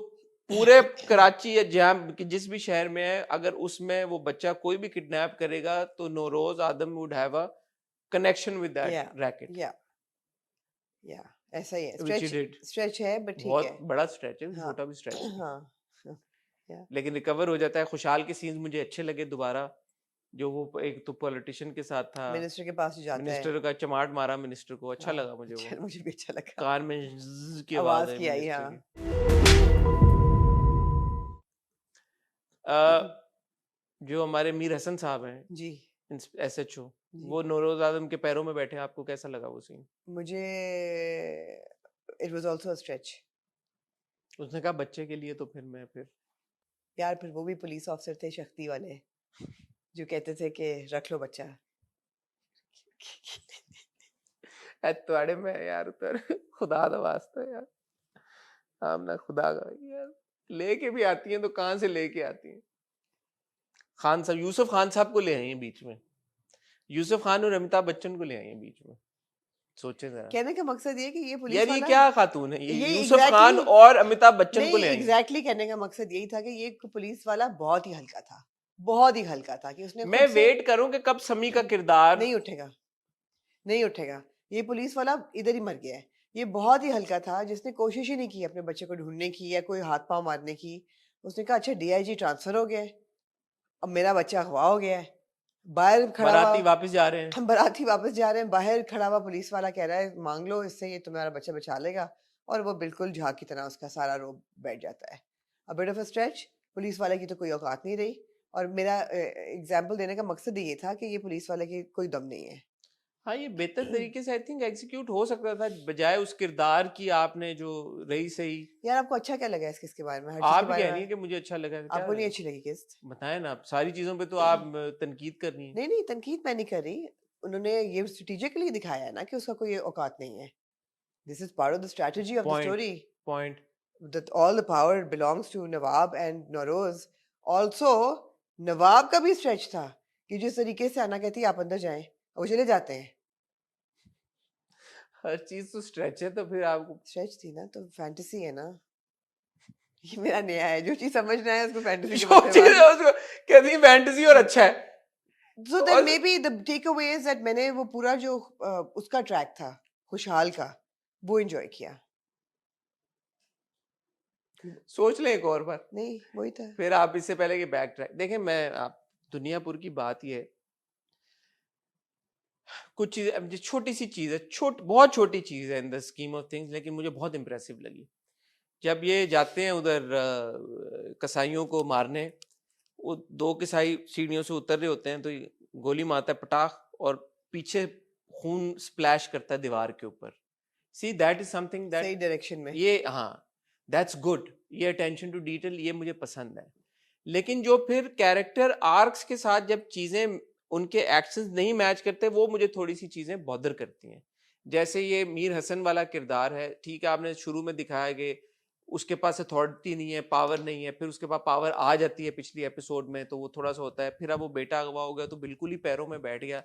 पूरे कराची या जहाँ जिस भी शहर में है, अगर उसमें वो बच्चा कोई भी किडनैप करेगा तो Nauroz Adam would have a connection with that racket. Yeah, ऐसा ही है. Which he did. Stretch है, but ठीक बहुत है. बड़ा स्ट्रेच है, हाँ. छोटा भी स्ट्रेच है. हाँ. लेकिन रिकवर हो जाता है. खुशहाल के सीन्स मुझे अच्छे लगे दोबारा, जो वो एक तो पॉलिटिशियन के साथ था, मिनिस्टर के पास ही जाता है. मिनिस्टर का चमाट मारा मिनिस्टर को, अच्छा हाँ, लगा मुझे. वो मुझे भी अच्छा लगा. कार में ज़्ज़ की आवाज आवाज की आई. मिनिस्टर हाँ. की. जो हमारे मीर हसन साहब हैं, जी. SHO, जी. वो नौरोज आदम के पैरों में बैठे, आपको कैसा लगा वो सीन? मुझे it was also a stretch. उसने कहा बच्चे के लिए, तो फिर यार फिर वो भी पुलिस ऑफिसर थे शक्ति वाले, जो कहते थे कि रख लो बच्चा. तुम्हारे में यार उतर खुदा दा वास्ता यार, आमना खुदा का यार, लेके भी आती हैं तो कहाँ से लेके आती हैं. खान साहब, यूसुफ खान साहब को ले आई हैं बीच में, यूसुफ खान और अमिताभ बच्चन को ले आई हैं बीच में. सोचे जरा, कहने का मकसद ये कि ये पुलिस यार ये वाला क्या खातून है, ये ये यूसुफ exactly- खान और अमिताभ बच्चन को ले नहीं, आई हैं. एग्जैक्टली कहने का मकसद यही था कि ये पुलिस वाला बहुत ही हल्का था, बहुत ही हल्का था कि उसने मैं खुद से वेट करूं कि कब समी का किरदार नहीं उठेगा. ये पुलिस वाला इधर ही मर गया है. ये बहुत ही हल्का था, जिसने कोशिश ही नहीं की अपने बच्चे को ढूंढने की या कोई हाथ पांव मारने की. उसने कहा अच्छा DIG ट्रांसफर हो गया है, अब मेरा बच्चा अगवा हो गया है. बाहर खड़ा बाराती हुआ वापस जा रहे हैं. बाराती वापस जा रहे हैं, बाहर खड़ा हुआ पुलिस वाला कह रहा है मांग लो इससे, ये तुम्हारा बच्चा बचा लेगा. और वो बिल्कुल झाग की तरह उसका सारा रोब बैठ जाता है. A bit of a stretch. Police वाले की तो कोई औकात नहीं रही. और मेरा एग्जाम्पल देने का मकसद ये था कि ये पुलिस वाले की कोई दम नहीं है. हाँ, ये बेहतर तरीके से आई थिंक एग्जीक्यूट हो सकता था, बजाय उस किरदार की आपने जो रही सही. यार आपको अच्छा क्या लगा इस किस के बारे में? हर चीज आप के ही बारे कह में रही है कि मुझे अच्छा लगा. क्या आपको नहीं अच्छी लगी किस्त? बताएं ना, आप सारी चीजों पे तो आप तनकीद करनी है. नहीं तनकीद मैं नहीं कर रही. उन्होंने ये स्ट्रेटेजिकली दिखाया है ना कि उसका कोई औकात नहीं है. This is part of the strategy of the Point. Story. Point. That all the power belongs to Nawab and Noroz. Also, नवाब का भी स्ट्रेच था कि जिस तरीके से आना कहती है आप अंदर जाएं, वो चले जाते हैं. हर चीज तो स्ट्रेच है, तो फिर आपको स्ट्रेच थी ना, तो फैंटेसी है ना. ये मेरा नया है, जो चीज समझना है उसको फैंटेसी के जो चीज है उसको कहती है फैंटेसी और अच्छा है. So then maybe the takeaway is that मैंने वो पूरा जो उसका ट्रैक था खुशहाल का, वो एंजॉय किया. सोच लें एक और बार, नहीं वही था. फिर आप इससे पहले कि बैक ट्रैक देखें. मैं आप दुनियापुर की बात ही है, कुछ चीज़, अब जो छोटी सी चीज़ है, बहुत छोटी चीज़ है in the scheme of things, लेकिन मुझे बहुत इंप्रेसिव लगी। जब ये जाते हैं उधर कसाईयों को मारने, वो 2 कसाई सीढ़ियों से उतर रहे होते हैं, तो ये गोली मारता है पटाख, और पीछे खून स्प्लैश करता है दीवार के ऊपर। सी दैट इज समथिंग सही दैट, डायरेक्शन में। ये हाँ, दैट्स गुड, ये अटेंशन टू डिटेल, ये मुझे पसंद है। लेकिन जो फिर कैरेक्टर आर्क्स के साथ जब चीजें, उनके एक्शंस नहीं मैच करते, वो मुझे थोड़ी सी चीजें बॉदर करती हैं। जैसे ये मीर हसन वाला किरदार है, ठीक है, आपने शुरू में दिखाया कि उसके पास अथॉरिटी नहीं है, पावर नहीं है, फिर उसके पास पावर आ जाती है पिछली एपिसोड में, तो वो थोड़ा सा होता है, फिर अब वो बेटा अगवा हो गया तो बिल्कुल ही पैरों में बैठ गया।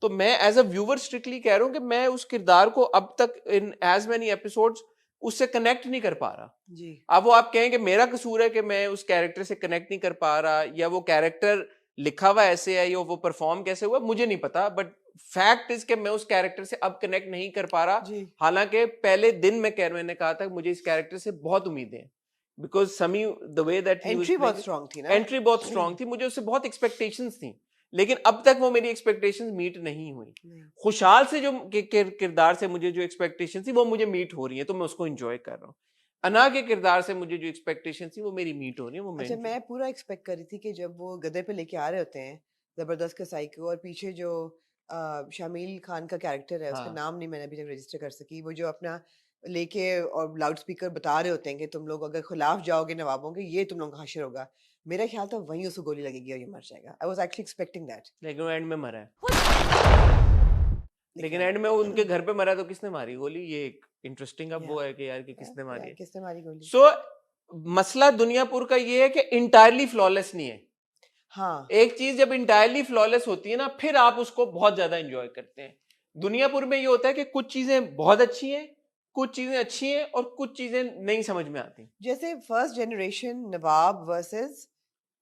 तो मैं एज अ व्यूवर स्ट्रिक्टली कह रहा हूँ कि मैं उस किरदार को अब तक इन एज मैनी एपिसोड्स उससे कनेक्ट नहीं कर पा रहा। जी। अब वो आप कहें कि मेरा कसूर है कि मैं उस कैरेक्टर से कनेक्ट नहीं कर पा रहा, या वो कैरेक्टर लिखा हुआ ऐसे है, या वो परफॉर्म कैसे हुआ, मुझे नहीं पता, बट फैक्ट इज कि मैं उस कैरेक्टर से अब कनेक्ट नहीं कर पा रहा। जी। हालांकि पहले दिन मैंने कहा था कि मुझे इस कैरेक्टर से बहुत उम्मीदें हैं, बिकॉज समी द वे दैट एंट्री बहुत स्ट्रांग थी ना। एंट्री बहुत स्ट्रांग थी, मुझे उससे बहुत एक्सपेक्टेशंस थी, लेकिन अब तक वो मेरी एक्सपेक्टेशंस मीट नहीं हुई। नहीं। खुशहाल से जो किरदार से मुझे जो एक्सपेक्टेशन थी वो मुझे मीट हो रही है, तो मैं उसको एंजॉय कर रहा हूँ। अना के किरदार से मुझे जो एक्सपेक्टेशन थी वो मेरी मीट हो रही है, वो अच्छा, मैं पूरा एक्सपेक्ट कर रही थी कि जब वो गधे पे लेके आ रहे होते हैं जबरदस्त कसाई को, और पीछे जो शामिल खान का कैरेक्टर है, उसका हाँ। नाम नहीं मैंने अभी तक रजिस्टर कर सकी, वो जो अपना लेके और लाउड स्पीकर बता रहे होते हैं कि तुम लोग अगर खिलाफ जाओगे नवाबों के, ये तुम लोग का हश्र होगा। मेरा ख्याल था वहीं उसको गोली लगेगी और ये मर जाएगा। I was actually expecting that. लेकिन वो एंड में मरा है, लेकिन एंड में वो उनके घर पे मरा, तो किसने मारी गोली, ये एक इंटरेस्टिंग अब वो है कि यार कि किसने मारी है। किसने मारी गोली? सो मसला दुनियापुर का ये है कि इंटायरली फ्लॉलेस नहीं है। हाँ। एक चीज जब इंटायरली फ्लॉलेस होती है ना, फिर आप उसको बहुत ज्यादा एंजॉय करते हैं। दुनियापुर में ये होता है कि कुछ चीजें बहुत अच्छी हैं, कुछ चीजें अच्छी हैं, और कुछ चीजें नहीं समझ में आती। जैसे फर्स्ट जनरेशन नवाब वर्सेस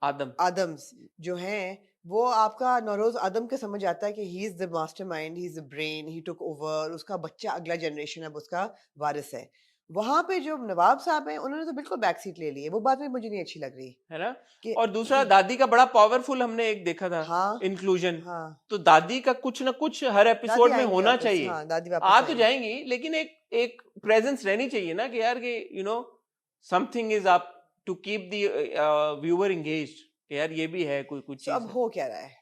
आदम आदम्स जो हैं, वो आपका नौरोज आदम के समझ आता है कि he is the mastermind, he is the brain, he took over, उसका बच्चा अगला जनरेशन अब उसका वारिस है। वहां पे जो नवाब साहब हैं, उन्होंने तो बिल्कुल बैक सीट ले ली है। वो बात में मुझे नहीं अच्छी लग रही है ना। कि और दूसरा, दादी का बड़ा पावरफुल हमने एक देखा था हाँ इंक्लूजन। हाँ, तो दादी का कुछ ना कुछ हर दादी एपिसोड में आएंगी होना वापस। चाहिए। हाँ, दादी आ वापस तो आएंगी। जाएंगी, लेकिन एक प्रेजेंस रहनी चाहिए ना, कि यार कि something is up to keep the viewer engaged, कि यार ये भी है कोई कुछ तो चीज अब है। हो क्या रहा है?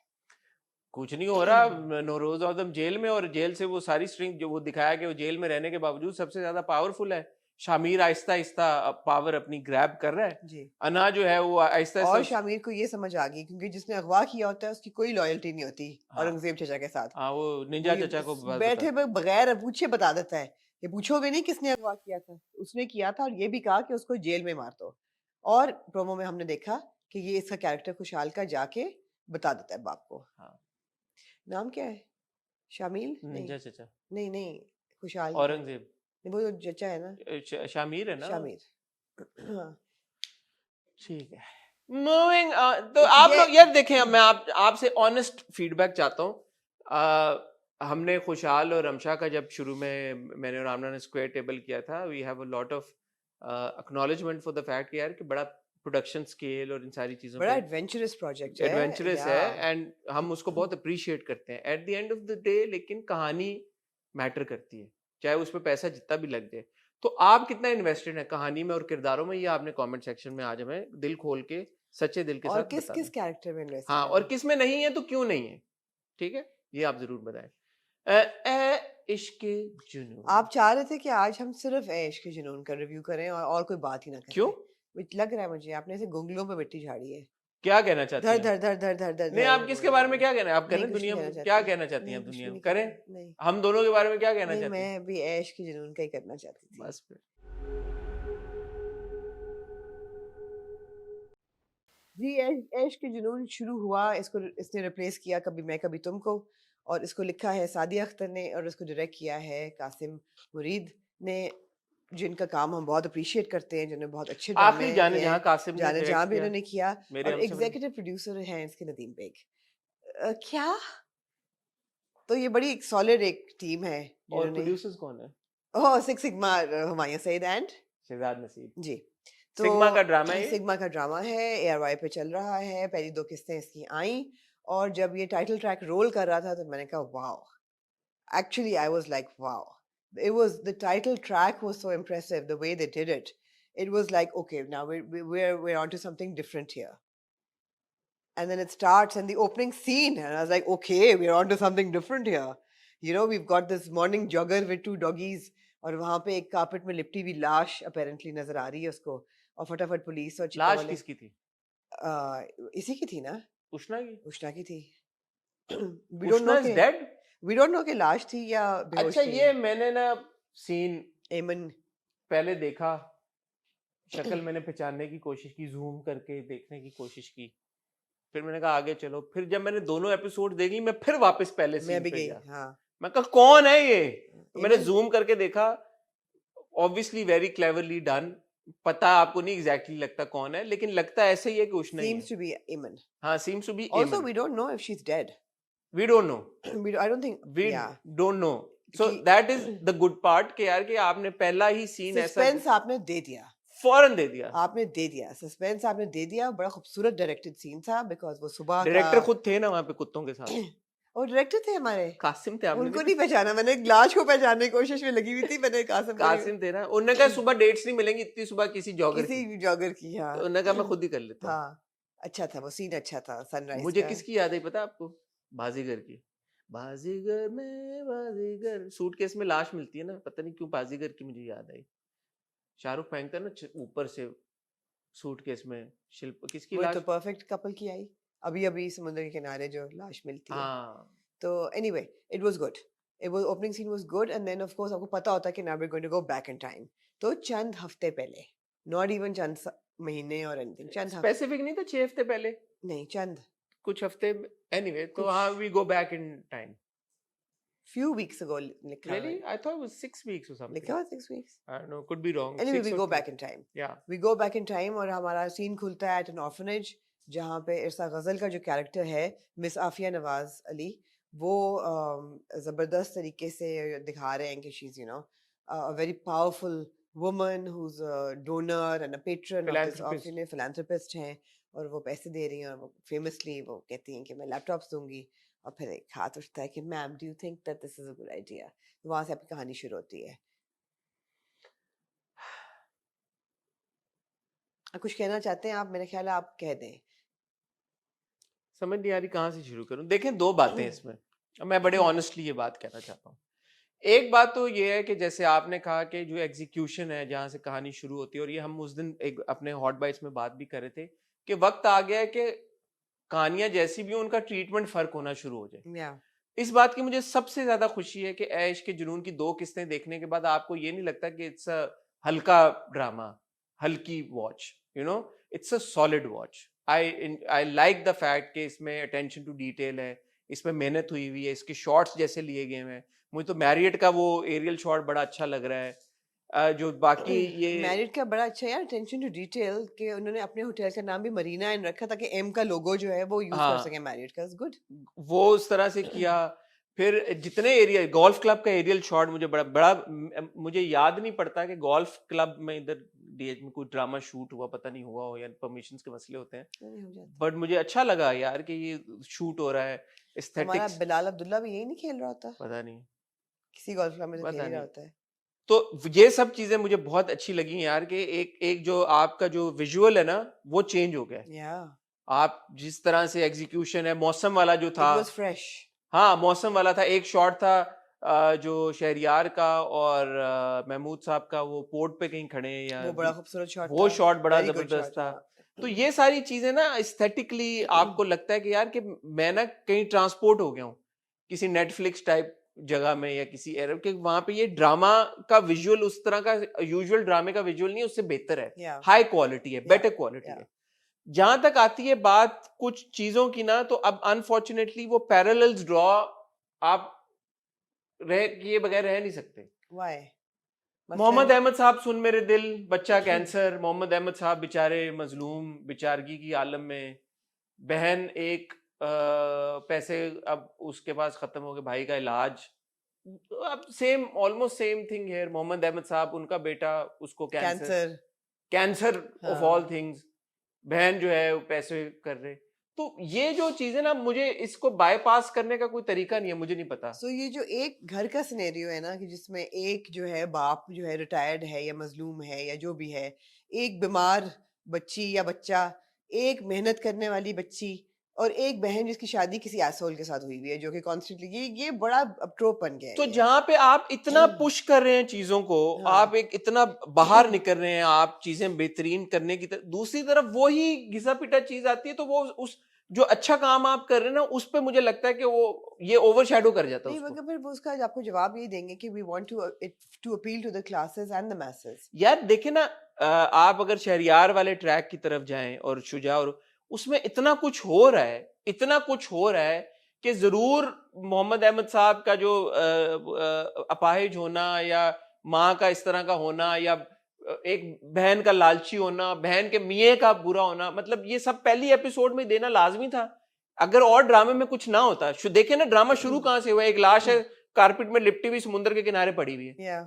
कुछ नहीं हो रहा। नौरोज आदम जेल में, और जेल से वो सारी स्ट्रिंग जो वो दिखाया कि वो जेल में रहने के बावजूद सबसे ज्यादा पावरफुल है। शामिर आहिस्ता आहिस्ता पावर अपनी ग्रैब कर रहा है। जी। अना जो है वो आहिस्ता और आहिस्ता, शामिर को ये समझ आ गई, क्योंकि जिसने अगवा किया होता है उसकी कोई लॉयल्टी नहीं होती हाँ। औरंगजेब चचा के साथ। हाँ, वो वो निंजा ये चचा को बात बैठे बता। बगैर पूछे बता देता है कि पूछोगे नहीं किसने अगवा किया था, उसने किया था, और ये भी कहा कि उसको जेल में मार दो। और प्रोमो में हमने देखा कि ये इसका कैरेक्टर खुशहाल का जाके बता देता है बाप को। हाँ। नाम क्या है? शामिल? निंजा नहीं चचा, नहीं नहीं, खुशहाल। औरंगजेब, नहीं, वो जो चचा है ना, शामिर है ना। शामिर। हाँ। ठीक है, मूविंग। तो आप ये लोग यार देखें, अब मैं आपसे ऑनेस्ट फीडबैक चाहता हूँ। हमने खुशहाल और रमशा का जब शुरू में मैंने और आमना ने स्क्वायर टेबल किया था, we have a lot of acknowledgement for the fact कि यार कि बड़ा प्रोडक्शन स्केल और इन सारी चीजों बड़ा पे एडवेंचरस प्रोजेक्ट है। एडवेंचरस या है, एंड हम उसको बहुत अप्रिशिएट करते हैं at the end of the day. लेकिन कहानी मैटर करती है, चाहे उसमें पैसा जितना भी लग जाए। तो आप कितना इन्वेस्टेड है कहानी में और किरदारों में, ये आपने कमेंट सेक्शन में आज हमें दिल खोल के सच्चे दिल के और साथ किस बता किस दें। कैरेक्टर में इन्वेस्ट हाँ, और किस में नहीं है तो क्यों नहीं है, ठीक है, ये आप जरूर बताएं। इश्क जुनून, आप चाह रहे थे कि आज हम सिर्फ ऐश के जुनून का रिव्यू करें और कोई बात ही ना करें। क्यों? लग रहा है मुझे आपने ऐसे गुंगलों पे मिट्टी झाड़ी है। क्या कहना चाहती धर हैं? धर धर धर धर धर नहीं, धर आप किसके बारे में क्या कहना है, आप नहीं, करें कुछ दुनिया नहीं में कहना क्या चाहती। कहना चाहती हैं, आप नहीं, कुछ दुनिया भी में नहीं करें, कहना। नहीं हम दोनों के बारे में क्या कहना नहीं, चाहती हैं? मैं भी ऐश के जुनून का ही करना चाहती थी। बस फिर। जी, ऐश के जुनून शुरू हुआ, इसने रिप्लेस किया कभी मैं कभी तुमको, और इसको लिखा है सादिया अख्तर ने, और इसको डायरेक्ट किया है कासिम मुरीद ने, जिनका काम हम बहुत अप्रिशिएट करते हैं, जिन्होंने बहुत अच्छे ड्रामे आखिरी जाने किए जहाँ हैं, कासिम ने जाने जहाँ डायरेक्ट भी किया, इन्होंने किया। मेरे और हम समझ। एग्जीक्यूटिव प्रोड्यूसर हैं इसके नदीम बेग। क्या? तो ये बड़ी एक सॉलिड एक टीम है और जिन्होंने। प्रोड्यूसर्स कौन है? Oh, six sigma, Humayun Saeed and Shahzad Naseeb. जी। सिग्मा का ड्रामा है ये? सिग्मा का ड्रामा है, ARY पे चल रहा है। पहली 2 किस्तें इसकी आई, और जब ये टाइटल ट्रैक रोल कर रहा था तो मैंने कहा wow, actually I was like, wow. It was, the title track was so impressive, the way they did it. It was like, okay, now we're onto something different here. And then it starts, and the opening scene, and I was like, okay, we're onto something different here. You know, we've got this morning jogger with two doggies, और वहां पे एक carpet में लिपटी हुई लाश apparently नजर आ रही है उसको, और फटाफट पुलिस और चिक्का लाश वाले किसकी थी? इसी की थी ना, उष्णा की? उष्णा की थी. we don't Ushana know is कि डेड? we don't know कि लाश थी या बेहोश अच्छा, थी. ये मैंने ना सीन एमन पहले देखा, शक्ल मैंने पहचानने की कोशिश की, जूम करके देखने की कोशिश की, फिर मैंने कहा आगे चलो. फिर जब मैंने दोनों एपिसोड देख ली, मैं फिर वापस पहले मैं सीन भी पे गई. गया. हाँ, मैं कहा कौन है ये? तो मैंने एमन. जूम करके देखा. Obviously very cleverly done. पता आपको नहीं एग्जैक्टली लगता कौन है, लेकिन लगता ऐसे ही है कि उष्णा ही seems है. to be Eamon. हाँ, seems to be Also, Eamon. we don't know if she's dead. We don't know. I don't think. We Yeah. don't know. So कि- that is the good part कि यार कि आपने पहला ही scene ऐसा Suspense आपने दे दिया. फौरन दे दिया. आपने दे दिया. Suspense आपने दे दिया. बड़ा खूबसूरत डायरेक्टेड सीन था, because वो सुबह डायरेक्टर का. खुद थे ना वहां पे कुत्तों के साथ. और डायरेक्टर थे हमारे. कासिम थे. आपने उनको नहीं पहचाना मैंने. लाश को पहचानने की कोशिश में लगी हुई थी मैंने. कासिम थे ना. उन्होंने कहा सुबह डेट्स नहीं मिलेंगी इतनी सुबह किसी जॉगर की. किसी जॉगर की. हाँ, तो उन्होंने कहा मैं खुद ही कर लेता हूँ. हाँ, अच्छा था वो सीन. अच्छा था सनराइज मुझे का. किसकी याद आई पता है आपको? बाजीगर की. बाजीगर में बाजीगर, सूटकेस में लाश मिलती है ना, पता नहीं क्यों बाजीगर की मुझे याद आई. शाहरुख फेंकता है ना ऊपर से सूटकेस में शिल्प. किसकी वो लाश? तो परफेक्ट कपल की आई अभी अभी समुद्र के किनारे जो लाश मिलती है. हाँ. तो anyway, it was good. It was, opening scene was good, and then of course आपको पता होता है कि now we're going to go back in time. तो चंद हफ्ते पहले, not even चंद महीने और anything, चंद हफ्ते. स्पेसिफिक नहीं था 6 हफ्ते पहले, नहीं, चंद कुछ हफ्ते. एनीवे तो कुछ- हाँ, we go back in time. few weeks ago लिखा Really? है. I thought it was 6 weeks or something. लिखा हुआ 6 weeks. I don't know, could be wrong. Anyway, 6 we or go 2. back in time. Yeah. We go back in time और हमारा scene खुलता है at an orphanage, जहाँ पे इरसा गजल का जो कैरेक्टर है मिस आफिया नवाज अली, वो जबरदस्त तरीके से दिखा रहे हैं कि she is a very powerful woman who's a donor and a patron of this Philanthropist. orphanage, philanthropist हैं, और वो पैसे दे रही हैं, और वो famously वो कहती हैं कि मैं लैपटॉप्स दूंगी, और फिर एक हाथ उठता है कि ma'am do you think that this is a good idea. वहां से आपकी कहानी शुरू होती है. कुछ कहना चाहते हैं आप? मेरे ख्याल है आप कह दें. समझ नहीं आ रही कहाँ से शुरू करूं. देखें, दो बातें हैं इसमें. अब मैं बड़े ऑनेस्टली ये बात कहना चाहता हूँ. एक बात तो ये है कि जैसे आपने कहा कि जो एग्जीक्यूशन है, जहाँ से कहानी शुरू होती है, और ये हम उस दिन एक अपने हॉट बाइट्स में बात भी कर रहे थे कि वक्त आ गया है कि कहानियां जैसी भी हो उनका ट्रीटमेंट फर्क होना शुरू हो जाए. Yeah. इस बात की मुझे सबसे ज्यादा खुशी है कि ऐश के जुनून की 2 किस्तें देखने के बाद आपको ये नहीं लगता कि इट्स अ हल्का ड्रामा, हल्की watch. It's a solid watch. I like the fact कि इसमें अटेंशन टू डिटेल है, इसमें मेहनत हुई हुई है, इसके शॉट्स जैसे लिए गए हैं. मुझे तो मैरियट का वो एरियल शॉट बड़ा अच्छा लग रहा है. जो बाकी ये मैरिड का बड़ा अच्छा यार, अटेंशन टू डिटेल कि उन्होंने अपने होटल का नाम भी मरीना इन रखा ताकि एम का लोगो जो है वो यूज कर हाँ. सके. मैरिड का इज गुड. वो उस तरह से किया. फिर जितने एरिया, गोल्फ क्लब का एरियल शॉट मुझे बड़ा मुझे याद नहीं पड़ता कि गोल्फ क्लब में इधर डीएच में कोई ड्रामा शूट हुआ, पता नहीं हुआ हो या परमिशंस के मसले होते हैं. हो जाता. बट मुझे अच्छा लगा यार कि ये शूट हो रहा है. हमारा एस्थेटिक्स बिलाल अब्दुल्ला भी यही नहीं खेल रहा होता पता नहीं. किसी गोल्फ क्लब में, तो पता खेल ही रहा नहीं. होता है. तो ये सब चीजें मुझे बहुत अच्छी लगी यार कि एक जो आपका जो विजुअल है ना वो चेंज हो गया है. या आप जिस तरह से एग्जीक्यूशन है, मौसम वाला जो इट था, वाज फ्रेश. हाँ मौसम वाला था. एक शॉट था जो शहरियार का और महमूद साहब का, वो पोर्ट पे कहीं खड़े हैं या वो बड़ा खूबसूरत शॉट वो था. शॉट बड़ा Very good जबरदस्त shot, था. हाँ. तो ये सारी चीजें ना एस्थेटिकली आपको लगता है कि यार कि मैं ना कहीं ट्रांसपोर्ट हो गया हूँ किसी नेटफ्लिक्स टाइप जगह में या किसी एरब के. वहां पे ये ड्रामा का विजुअल उस तरह का यूजुअल ड्रामे का विजुअल नहीं है, उससे बेहतर है, Yeah. हाई क्वालिटी है, बेटर क्वालिटी yeah. है. जहां तक आती है बात कुछ चीजों की ना, तो अब अनफॉर्चुनेटली वो पैरेलल्स ड्रॉ आप किए बगैर रह नहीं सकते. Why? मोहम्मद अहमद साहब सुन मेरे दिल, बच्चा कैंसर. मोहम्मद अहमद साहब बेचारे मजलूम, बेचारगी की आलम में. बहन एक पैसे अब उसके पास खत्म हो गए, भाई का इलाज. अब सेम ऑलमोस्ट सेम थिंग है. मोहम्मद अहमद साहब, उनका बेटा, उसको कैंसर कैंसर. ऑफ हाँ. All things. बहन जो है वो पैसे कर रहे. तो ये जो चीजें ना, मुझे इसको बाईपास करने का कोई तरीका नहीं है, मुझे नहीं पता। सो ये जो एक घर का सिनेरियो है ना कि जिसमें एक जो है बाप जो है रिटायर्ड है या मजलूम है या जो भी है, एक बीमार बच्ची या बच्चा, एक मेहनत करने वाली बच्ची और एक बहन जिसकी शादी किसी एसोल के साथ हुई हुई है जो कि कॉन्स्टेंटली ये बड़ा अब ट्रोप बन गया है तो ये। जहां पे आप इतना पुश कर रहे हैं चीजों को, हाँ। आप एक इतना बाहर निकल रहे हैं, आप चीजें बेहतरीन करने की तरफ, दूसरी तरफ वो ही घिसा पिटा चीज आती है, तो वो उस जो अच्छा काम आप कर रहे हैं ना, उस पे मुझे लगता है कि वो ये ओवरशैडो कर जाता है नहीं उसको। मगर फिर वो उसका आपको जवाब ये देंगे कि we want to appeal to the classes and the masses। यार देखे ना, आप अगर शहरियार वाले ट्रैक की तरफ जाएं और शुजा, और उसमें इतना कुछ हो रहा है, इतना कुछ हो रहा है कि जरूर मोहम्मद अहमद साहब का जो अपाहिज होना या माँ का इस तरह का होना या एक बहन का लालची होना, बहन के मियाँ का बुरा होना, मतलब ये सब पहली एपिसोड में देना लाजमी था। अगर और ड्रामे में कुछ ना होता, देखे ना ड्रामा शुरू कहां से हुआ, एक लाश है कारपेट में लिपटी हुई समुद्र के किनारे पड़ी हुई है,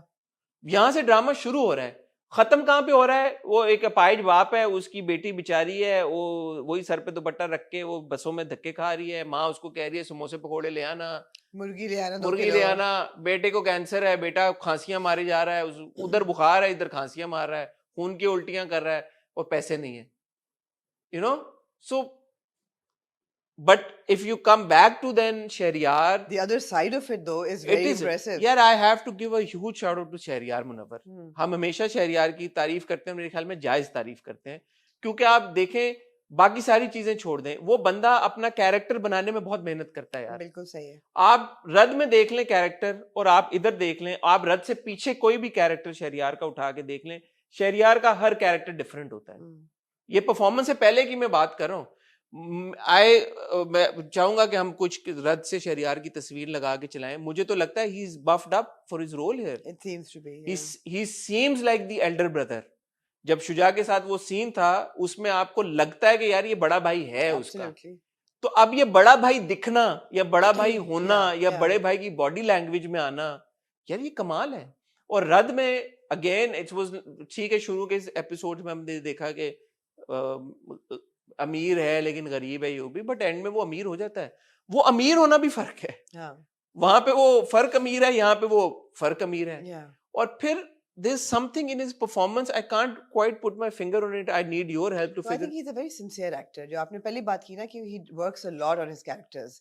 यहां से ड्रामा शुरू हो रहा है। खत्म कहां पे हो रहा है, वो एक अपाहिज बाप है, उसकी बेटी बेचारी है, वो वही सर पे दुपट्टा रख के वो बसों में धक्के खा रही है, माँ उसको कह रही है समोसे पकोड़े ले आना, मुर्गी ले आना, 2 मुर्गी किलो। ले आना, बेटे को कैंसर है, बेटा खांसियां मारी जा रहा है, उधर बुखार है, इधर खांसियां मार रहा है, खून की उल्टियां कर रहा है, और पैसे नहीं है, you know. So but if you come back to then Shahriyar, The other side of it though is it very is impressive। यार, I have to give a huge shout out to Shahriyar Munawwar. Hmm. हम हमेशा शहरियार की तारीफ करते हैं, मेरे ख्याल में जायज तारीफ करते हैं, क्योंकि आप देखें बाकी सारी चीजें छोड़ दें, वो बंदा अपना कैरेक्टर बनाने में बहुत मेहनत करता है यार। बिल्कुल सही है। आप रद में देख लें कैरेक्टर, और आप इधर देख लें, आप रद से पीछे कोई भी कैरेक्टर शहरियार का उठा के देख लें, शहरियार का हर कैरेक्टर डिफरेंट होता है। ये परफॉर्मेंस से पहले की मैं बात कर रहा हूँ। मैं चाहूंगा कि हम कुछ रद से शहरियार की तस्वीर लगा के चलाएं। मुझे तो लगता है he is buffed up for his role here. It seems to be, he seems like the elder brother. जब शुजा के साथ वो सीन था, उसमें आपको लगता है कि यार ये बड़ा भाई है उसका। Absolutely। तो अब ये बड़ा भाई दिखना या बड़ा भाई होना या yeah। बड़े भाई की बॉडी लैंग्वेज में आना, यार ये कमाल है। और रद में अगेन इट वाज ठीक है, शुरू के एपिसोड में हमने देखा कि अमीर है लेकिन गरीब है ये भी, बट एंड में वो अमीर हो जाता है। वो अमीर होना भी फर्क है, हाँ। वहां पे वो फर्क अमीर है, यहाँ पे वो फर्क अमीर है। Yeah। और फिर there's something in his performance, I can't quite put my finger on it, I need your help to So I figure। think he's a very sincere actor। जो आपने पहली बात की ना कि he works a lot on his characters।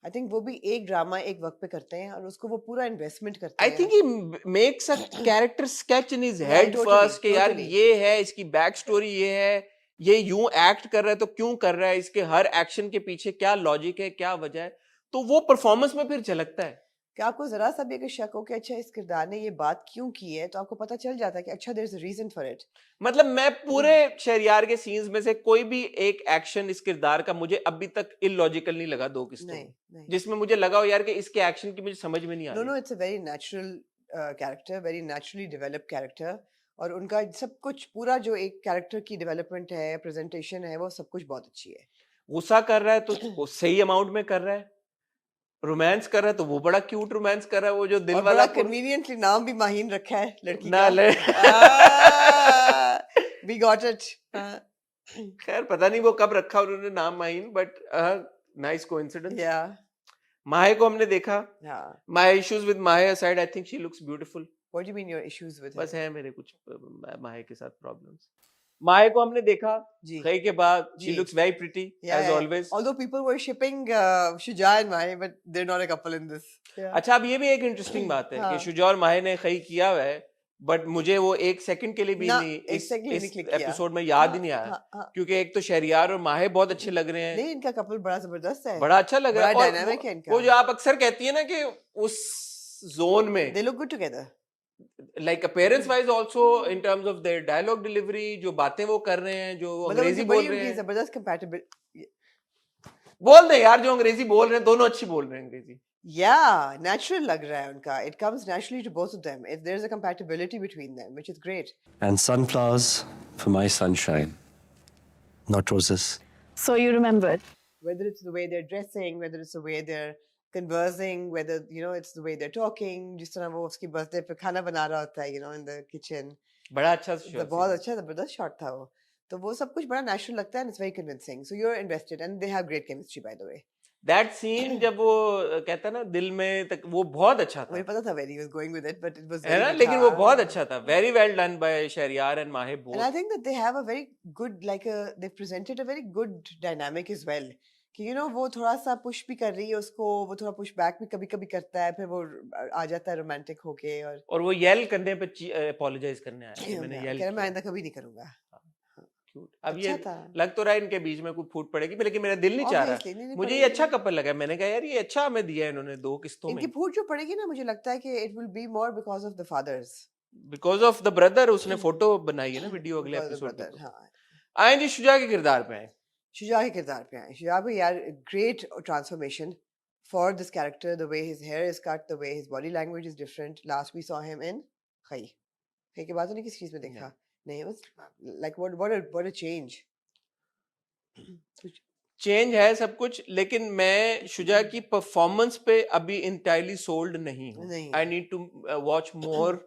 I think वो भी एक ड्रामा एक वक्त पे करते हैं और उसको वो पूरा इन्वेस्टमेंट करते I हैं। think he makes a character sketch in his Yeah, head totally, first कि यार totally। ये है, इसकी बैक स्टोरी ये है, ये यूं एक्ट कर रहा है तो क्यों कर रहा है, इसके हर एक्शन के पीछे क्या लॉजिक है, क्या वजह है, तो वो परफॉर्मेंस में फिर झलकता है। कि आपको जरा सा भी अगर शक हो कि अच्छा इस किरदार ने ये बात क्यों की है, तो आपको पता चल जाता है कि अच्छा there is a reason for it. मतलब मैं पूरे शहरियार के सीन्स में से कोई भी एक एक्शन इस किरदार का मुझे अभी तक इलॉजिकल नहीं लगा, दो किस्तों में, नहीं। जिसमें मुझे लगा हो यार कि इसके एक्शन की मुझे समझ में नहीं आ नो रही। It's a very natural character, very naturally developed character. और उनका सब कुछ पूरा जो एक कैरेक्टर की डेवलपमेंट है, प्रेजेंटेशन है, वो सब कुछ बहुत अच्छी है। गुस्सा कर रहा है तो वो सही अमाउंट में कर रहा है, रोमांस कर रहा है तो वो बड़ा क्यूट रोमांस कर रहा है, वो जो दिल और वाला बड़ा कन्वीनियंटली नाम भी माहीन रखा है लड़की ना ले। We got it. खैर पता नहीं वो कब रखा उन्होंने नाम माहिन, बट नाइस कोइंसिडेंस। या माहे को हमने देखा, हां। माय इश्यूज विद माहे aside, I think she looks beautiful. What do you mean your issues with बस है मेरे कुछ माहे के साथ प्रॉब्लम्स। माहे को हमने देखा जी। खई के बाद, शी जी। Looks very pretty as always. Although people were shipping Shuja and Mahe, but they're not a couple in this। अच्छा, अब ये भी एक इंटरेस्टिंग बात है हाँ। कि शुजा और माहे ने खई किया हुआ है, बट मुझे वो एक सेकंड के लिए भी ना, नहीं एक second के लिए इस नहीं click किया। एपिसोड में याद ही नहीं आया, हाँ। क्योंकि एक तो शहरियार और माहे बहुत अच्छे लग रहे हैं, नहीं, इनका कपल बड़ा जबरदस्त है, बड़ा अच्छा लग रहा है। बड़ा और dynamic है इनका। वो जो आप अक्सर कहती है ना कि उस जोन में They look good together। like appearance wise also in terms of their dialogue delivery, जो बातें वो कर रहे हैं, जो मतलब अंग्रेजी उनकी बोल बड़ी रहे उनकी हैं, जबरदस्त compatibility। बोल दे यार, जो अंग्रेजी बोल रहे हैं दोनों अच्छी बोल रहे हैं अंग्रेजी। Yeah, natural लग रहा है उनका। It comes naturally to both of them। There's a compatibility between them, which is great। And sunflowers for my sunshine, not roses. So you remembered. Whether it's the way they're dressing, whether it's the way they're conversing, whether it's the way they're talking, जिस तरह वो उसकी birthday पे खाना बना रहा होता है in the kitchen। बड़ा अच्छा बहुत अच्छा जबरदस्त शॉट था वो। तो वो सब कुछ बड़ा नेचुरल लगता है, and it's very convincing. So you're invested, and they have great chemistry, by the way. That scene जब वो कहता है ना दिल में तक, वो बहुत अच्छा था, मुझे पता था where he was going with it, but it was है very ना, good. लेकिन वो हाँ. बहुत अच्छा था, very well done by Shahryar and माहिर And I both. think that they have a very good, they've presented a very good dynamic as well. कि वो थोड़ा सा पुश भी कर रही है उसको, वो थोड़ा पुश बैक भी कभी कभी करता है, फिर वो आ जाता है रोमांटिक होके, और वो येल करने पे अपोलोजाइज करने आया कि मैंने कह येल रहा मैं किया. आइंदा कभी नहीं करूंगा. क्यूट. अब अच्छा ये था. लग तो रहा है इनके बीच में कुछ फूट पड़ेगी, लेकिन मेरा दिल नहीं चाह रहा. Obviously, नहीं मुझे ये पड़ेगी. अच्छा कपल लगा, मैंने कहा यार ये अच्छा हमें दिया है इन्होंने 2 किस्तों में. इनकी फूट जो पड़ेगी ना, मुझे लगता है कि it will be more because of the fathers. Because of the brother. उसने फोटो बनाई है ना वीडियो अगले Because of the episode brother, में. हाँ. आए जी शुजा के किरदार पे आए. शुजा के किरदार पे आए. शुजा भाई यार, great transformation for this character. The way his hair is cut, the way his body language is different. Last we saw him in खई. खई के बाद तो नहीं किसी चीज में देखा. नहीं, it was like what a change. Change है सब कुछ, लेकिन मैं शुजा की परफॉर्मेंस पे अभी इंटायरली सोल्ड नहीं हूँ. नहीं. I need to watch more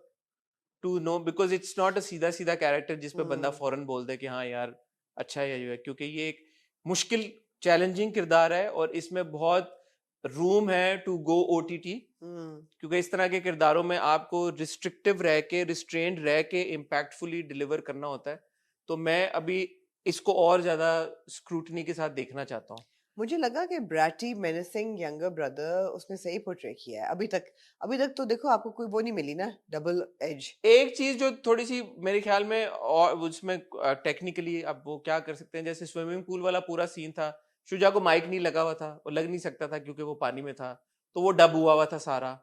to know, because it's not a सीधा सीधा कैरेक्टर जिस पे बंदा फौरन बोल दे कि हाँ यार अच्छा है ये है, क्योंकि ये एक मुश्किल चैलेंजिंग किरदार है और इसमें बहुत रूम है टू गो OTT. क्योंकि इस तरह के किरदारों में आपको रिस्ट्रिक्टिव रह के, रिस्ट्रेंड रह के इम्पैक्टफुली डिलीवर करना होता है. तो मैं अभी इसको और ज्यादा स्क्रूटनी के साथ देखना चाहता हूँ. मुझे लगा कि ब्रैटी मेनेसिंग यंगर ब्रदर उसने सही पोर्ट्रे किया है अभी तक तो देखो आपको कोई वो नहीं मिली ना, डबल एज. एक चीज जो थोड़ी सी मेरे ख्याल में और उसमें टेक्निकली अब वो क्या कर सकते हैं, जैसे स्विमिंग पूल वाला पूरा सीन था, शुजा को माइक नहीं लगा हुआ था और लग नहीं सकता था क्योंकि वो पानी में था, तो वो डब हुआ था सारा.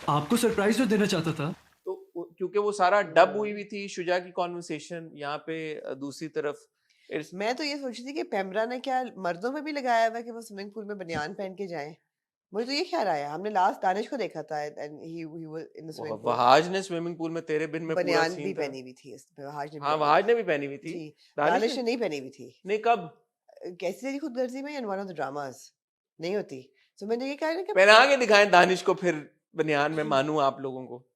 आपको सरप्राइज तो देना चाहता था. तो क्योंकि वो सारा डब हुई थी शुजा की कॉन्वर्सेशन. यहाँ पे दूसरी तरफ मैं तो ये सोच रही थी कि पेम्ब्रा ने क्या मर्दों में भी लगाया हुआ कि वो स्विमिंग पूल में बनियान पहन के जाएं. मुझे तो ये ख्याल आया, हमने लास्ट दानिश को देखा था and he was in the swimming pool. Wahaj ने स्विमिंग पूल में तेरे बिन में पूरा बनियान सीन भी था. पहनी हुई थी. वहाज ने हाँ वहाज ने भी पहनी हुई थी. जी. दानिश दानिश ने नहीं पहनी हुई थी. नहीं, कब? कैसी तेरी खुदगर्जी में, in one of the dramas नहीं होती. तो मैंने ये कहा ना कि पहना के दिखाएं दानिश को, फिर बनियान में मानूं आप लोगों को.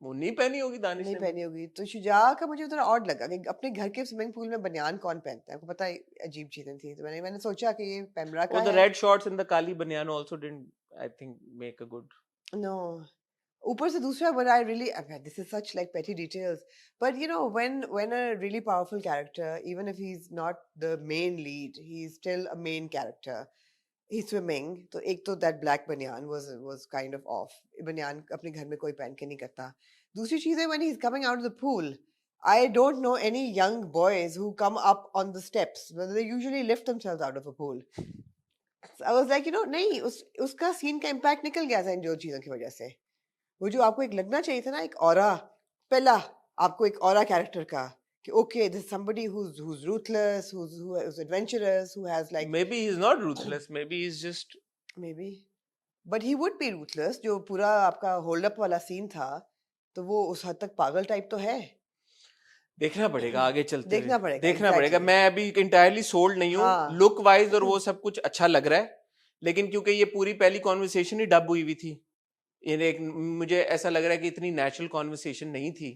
वो नहीं पहनी होगी दानिश नहीं ने. पहनी होगी. तो शुजा का मुझे थोड़ा ऑड लगा कि अपने घर के स्विमिंग पूल में बनियान कौन पहनता है. आपको पता है अजीब चीजें थी. तो मैंने सोचा कि ये पेम्ब्रा का द है. रेड शॉर्ट्स इन द काली बनियान also didn't I think make a good. No. ऊपर से दूसरा, but I really, this is such like petty details, but when a really powerful character, even if he's not the main lead, he's still a main character. He's swimming, तो एक तो that black banyan was kind of off. बनियान अपने घर में कोई पहन के नहीं करता. दूसरी चीज है when he's coming out of the pool, I don't know any young boys who come up on the steps. They usually lift themselves out of a pool. So I was like, नहीं, उसका scene का impact निकल गया था इन जो चीजों की वजह से. वो जो आपको एक लगना चाहिए था ना, एक ऑरा, पहला आपको एक ऑरा कैरेक्टर का कि okay, this is somebody who's ruthless, who's adventurous, who has like maybe he's not ruthless, maybe he's just maybe, but he would be ruthless. जो पूरा आपका होल्ड अप वाला सीन था, तो वो उस हद तक पागल टाइप तो है. देखना पड़ेगा आगे चलते देखना हुए. पड़ेगा, देखना पड़ेगा. exactly. मैं अभी इंटायरली सोल्ड नहीं हूँ. हाँ. लुक वाइज और वो सब कुछ अच्छा लग रहा है, लेकिन क्योंकि ये पूरी पहली कॉन्वर्सेशन ही डब हुई हुई थी, ये मुझे ऐसा लग रहा है कि इतनी नेचुरल कॉन्वर्सेशन नहीं थी.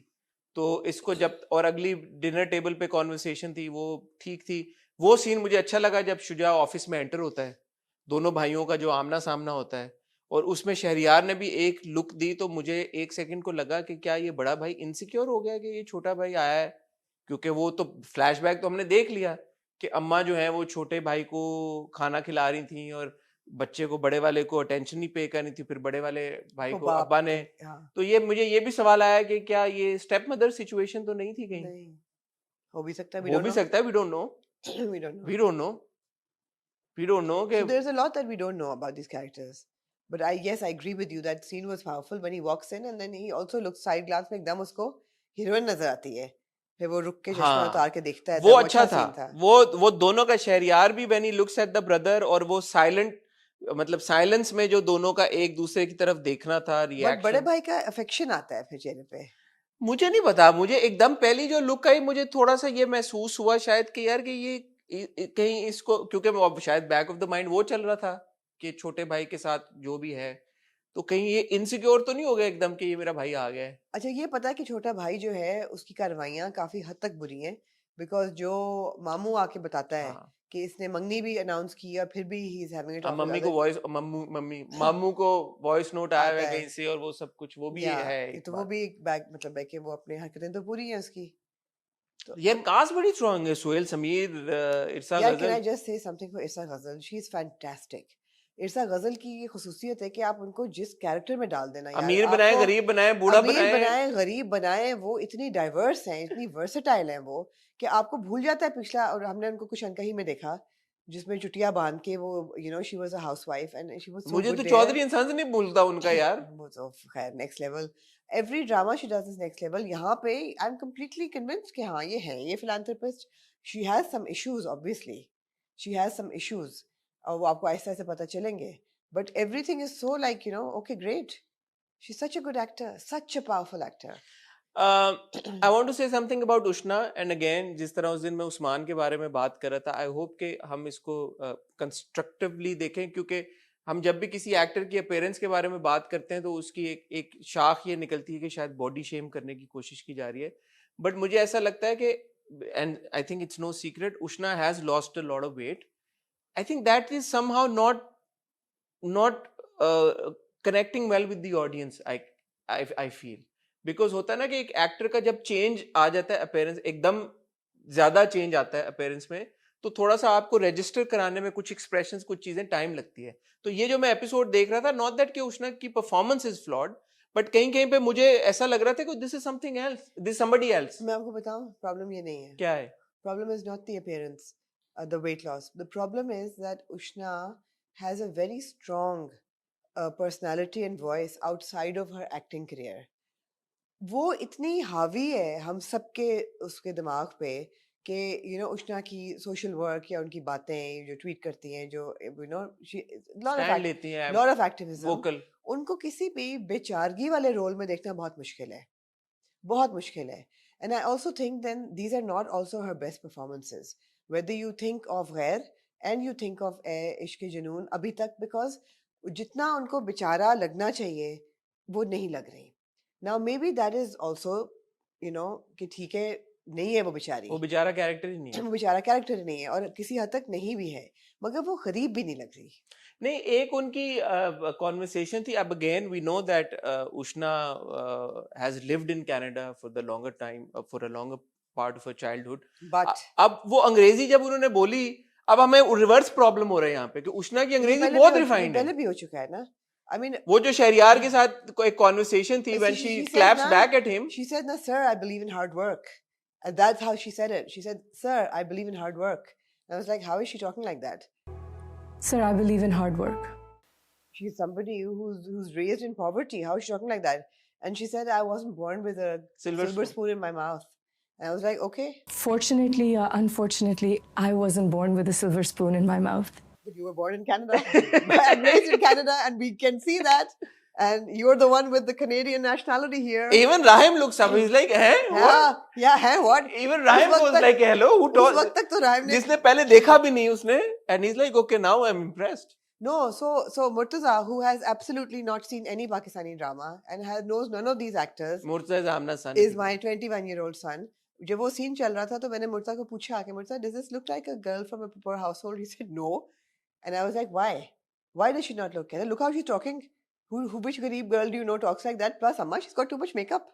तो इसको जब और अगली डिनर टेबल पे कॉन्वर्सेशन थी वो ठीक थी. वो सीन मुझे अच्छा लगा जब शुजा ऑफिस में एंटर होता है, दोनों भाइयों का जो आमना सामना होता है, और उसमें शहरियार ने भी एक लुक दी. तो मुझे एक सेकंड को लगा कि क्या ये बड़ा भाई इनसिक्योर हो गया कि ये छोटा भाई आया है, क्योंकि वो तो फ्लैशबैक तो हमने देख लिया कि अम्मा जो है वो छोटे भाई को खाना खिला रही थी और बच्चे को, बड़े वाले को अटेंशन नहीं पे करनी थी, फिर बड़े वाले भाई को अब्बा ने. तो ये मुझे ये भी सवाल आया कि क्या ये स्टेप मदर सिचुएशन तो नहीं थी कहीं? नहीं, हो भी सकता है. हो भी सकता है. We don't know. We don't know. We don't know. We don't know. So there's a lot that we don't know about these characters. But I agree with you. That scene was powerful when he walks in, and then he also looks side glance में एकदम उसको heroine नजर आती है. फिर वो रुक के चश्मा उतार के देखता है. वो अच्छा था. वो दोनों का शहरियार भी when he looks at the brother, और वो साइलेंट, मतलब साइलेंस में जो दोनों का एक दूसरे की तरफ देखना था, रिएक्शन. बड़े भाई का अफेक्शन आता है फिर चेहरे पे. मुझे नहीं पता. मुझे एकदम पहली जो लुक आई, मुझे थोड़ा सा ये महसूस हुआ शायद कि यार कि ये कहीं इसको, क्योंकि शायद बैक ऑफ द माइंड वो चल रहा था कि छोटे भाई के साथ जो भी है, तो कहीं ये इनसिक्योर तो नहीं हो गया एकदम कि ये मेरा भाई आ गया है. अच्छा, ये पता है कि छोटा भाई जो है उसकी कार्रवाइयाँ काफी हद तक बुरी हैं. because जो मामू आके बताता है हाँ कि इसने मंगनी भी अनाउंस की और फिर भी he is having it अब off with मम्मी को other वॉइस मामू को वॉइस नोट आया हुआ है आता है कहीं से और वो सब कुछ वो भी या है एक तो वो बात भी एक बैक मतलब है कि वो अपनी हरकतें तो पूरी हैं उसकी तो यार कास्ट बड़ी स्ट्रांग है सुहेल समीर इरसा यार can I गजल just say something for इरसा गजल she is fantastic इरसा गजल की ये खुसूसियत है कि आप उनको जिस कैरेक्टर में डाल देना यार अमीर बनाए आपको गरीब बनाए बूढ़ा अमीर बनाए बनाए गरीब बनाए वो इतनी डाइवर्स हैं इतनी वर्सेटाइल हैं वो कि आपको भूल जाता है पिछला और हमने उनको कुछ अनकही में देखा जिसमें चुटिया बांध के वो she was a housewife and she was so मुझे गुड तो देयर चौधरी इंसान से नहीं भूलता उनका यार वो तो खैर next level every drama she does is next level यहाँ पे आई एम कंप्लीटली कन्विंस्ड कि हाँ ये है ये philanthropist she has some issues obviously she has some issues और वो आपको ऐसे ऐसे पता चलेंगे but everything is so like okay great she such a good actor such a powerful actor I want to say something about Ushna and again जिस तरह उस दिन मैं उस्मान के बारे में बात कर रहा था आई होप कि हम इसको कंस्ट्रक्टिवली देखें क्योंकि हम जब भी किसी एक्टर की अपीयरेंस के बारे में बात करते हैं तो उसकी एक शाख ये निकलती है कि शायद बॉडी शेम करने की कोशिश की जा रही है बट मुझे ऐसा लगता है कि and I think it's no secret Ushna has lost a lot of weight I think that is somehow not connecting well with the audience I feel because होता है ना कि एक एक्टर का जब चेंज आ जाता है अपीयरेंस एकदम ज्यादा चेंज आता है अपीयरेंस में तो थोड़ा सा आपको रजिस्टर कराने में कुछ एक्सप्रेशंस कुछ चीजें टाइम लगती है तो ये जो मैं एपिसोड देख रहा था नॉट दैट कि उष्णा की परफॉर्मेंस इज फ्लॉड बट कहीं कहीं पे मुझे ऐसा लग रहा था कि this is something else this somebody else मैं आपको बताऊं प्रॉब्लम ये नहीं है क्या है problem is not the appearance the weight loss the problem is that Ushna has a very strong personality and voice outside of her acting career वो इतनी हावी है हम सबके उसके दिमाग पे कि उष्णा की सोशल वर्क या उनकी बातें जो ट्वीट करती हैं जो स्टैंड लेती हैं लॉट ऑफ एक्टिविज्म वोकल उनको किसी भी बेचारगी वाले रोल में देखना बहुत मुश्किल है and I also think then these are not also her best performances whether you think of Ghair and you think of इश्क जुनून अभी तक because जितना उनको बेचारा लगना चाहिए वो नहीं लग रही now maybe that is also कि ठीक है नहीं है वो बेचारी वो बेचारा कैरेक्टर ही नहीं है वो बेचारा कैरेक्टर नहीं है और किसी हद तक नहीं भी है मगर वो गरीब भी नहीं लग रही नहीं एक उनकी कॉन्वर्सेशन थी अब again we know that Ushna has lived in Canada for the longer time for a longer part of her childhood but अब वो अंग्रेजी जब उन्होंने बोली अब हमें रिवर्स प्रॉब्लम हो रहा है यहाँ पे कि उष्णा की अंग्रेजी बहुत रिफाइंड पहले है भी हो चुका है ना I mean वो जो शहरियार के साथ एक कॉन्वर्सेशन थी when she said claps na- back at him she said, "No, sir, I believe in hard work." And that's how she said it. She said, "Sir, I believe in hard work." And I was like, "How is she talking like that?" Sir, I believe in hard work. She's somebody who's raised in poverty. How is she talking like that? And she said, "I wasn't born with a Silver silver spoon. spoon in my mouth." And I was like, "Okay, Fortunately or unfortunately, I wasn't born with a silver spoon in my mouth. but you were born in Canada and raised in Canada, and we can see that." And you're the one with the Canadian nationality here. Even Rahim looks up he's like हैं what Yeah, है what? even Rahim उस वक्त was तक- like hello who उस told वक्त तक तो राहिम ने जिसने पहले देखा भी नहीं उसने and he's like okay now I'm impressed No, so Murtaza, who has absolutely not seen any Pakistani drama and knows none of these actors, Murtaza Amna's son is my 21-year-old son. जब वो scene चल रहा था तो मैंने मुर्तज़ा को पूछा कि Murtaza, does this look like a girl from a poor household? He said no, and I was like, why? Why does she not look? कहता, look how she's talking. Which garib girl do you know talks like that? Plus, Amma, she's got too much makeup.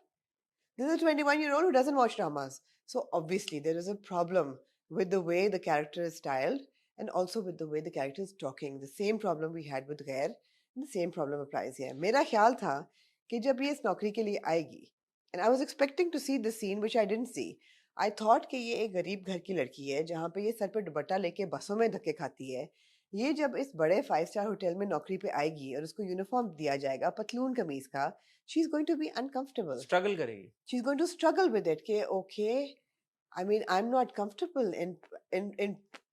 This is a 21-year-old who doesn't watch dramas. So obviously there is a problem with the way the character is styled and also with the way the character is talking. The same problem we had with Ghair, and the same problem applies here. मेरा ख्याल था कि जब ये इस नौकरी के लिए आएगी, and I was expecting to see the scene which I didn't see. I thought कि ये एक गरीब घर की लड़की है जहाँ पे ये सर पे दुपट्टा लेके बसों में धक्के खाती है. ये जब इस बड़े 5-star होटल में नौकरी पे आएगी और उसको यूनिफॉर्म दिया जाएगा पतलून कमीज का, she's going to be uncomfortable. struggle करेगी She's going to struggle with it. कि okay, I mean, I'm not comfortable in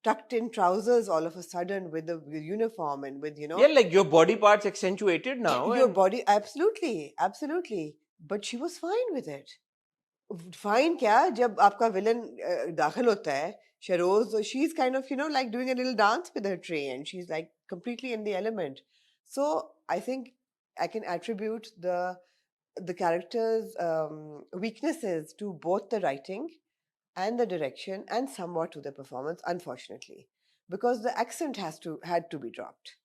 tucked in trousers all of a sudden with the uniform and with yeah like your body parts accentuated now your and body. Absolutely. But she was fine with it. Fine क्या जब आपका villain दाखिल होता है Sharoz, she's kind of like doing a little dance with her tray and she's like completely in the element. So I think I can attribute the character's weaknesses to both the writing and the direction and somewhat to the performance, unfortunately, because the accent had to be dropped.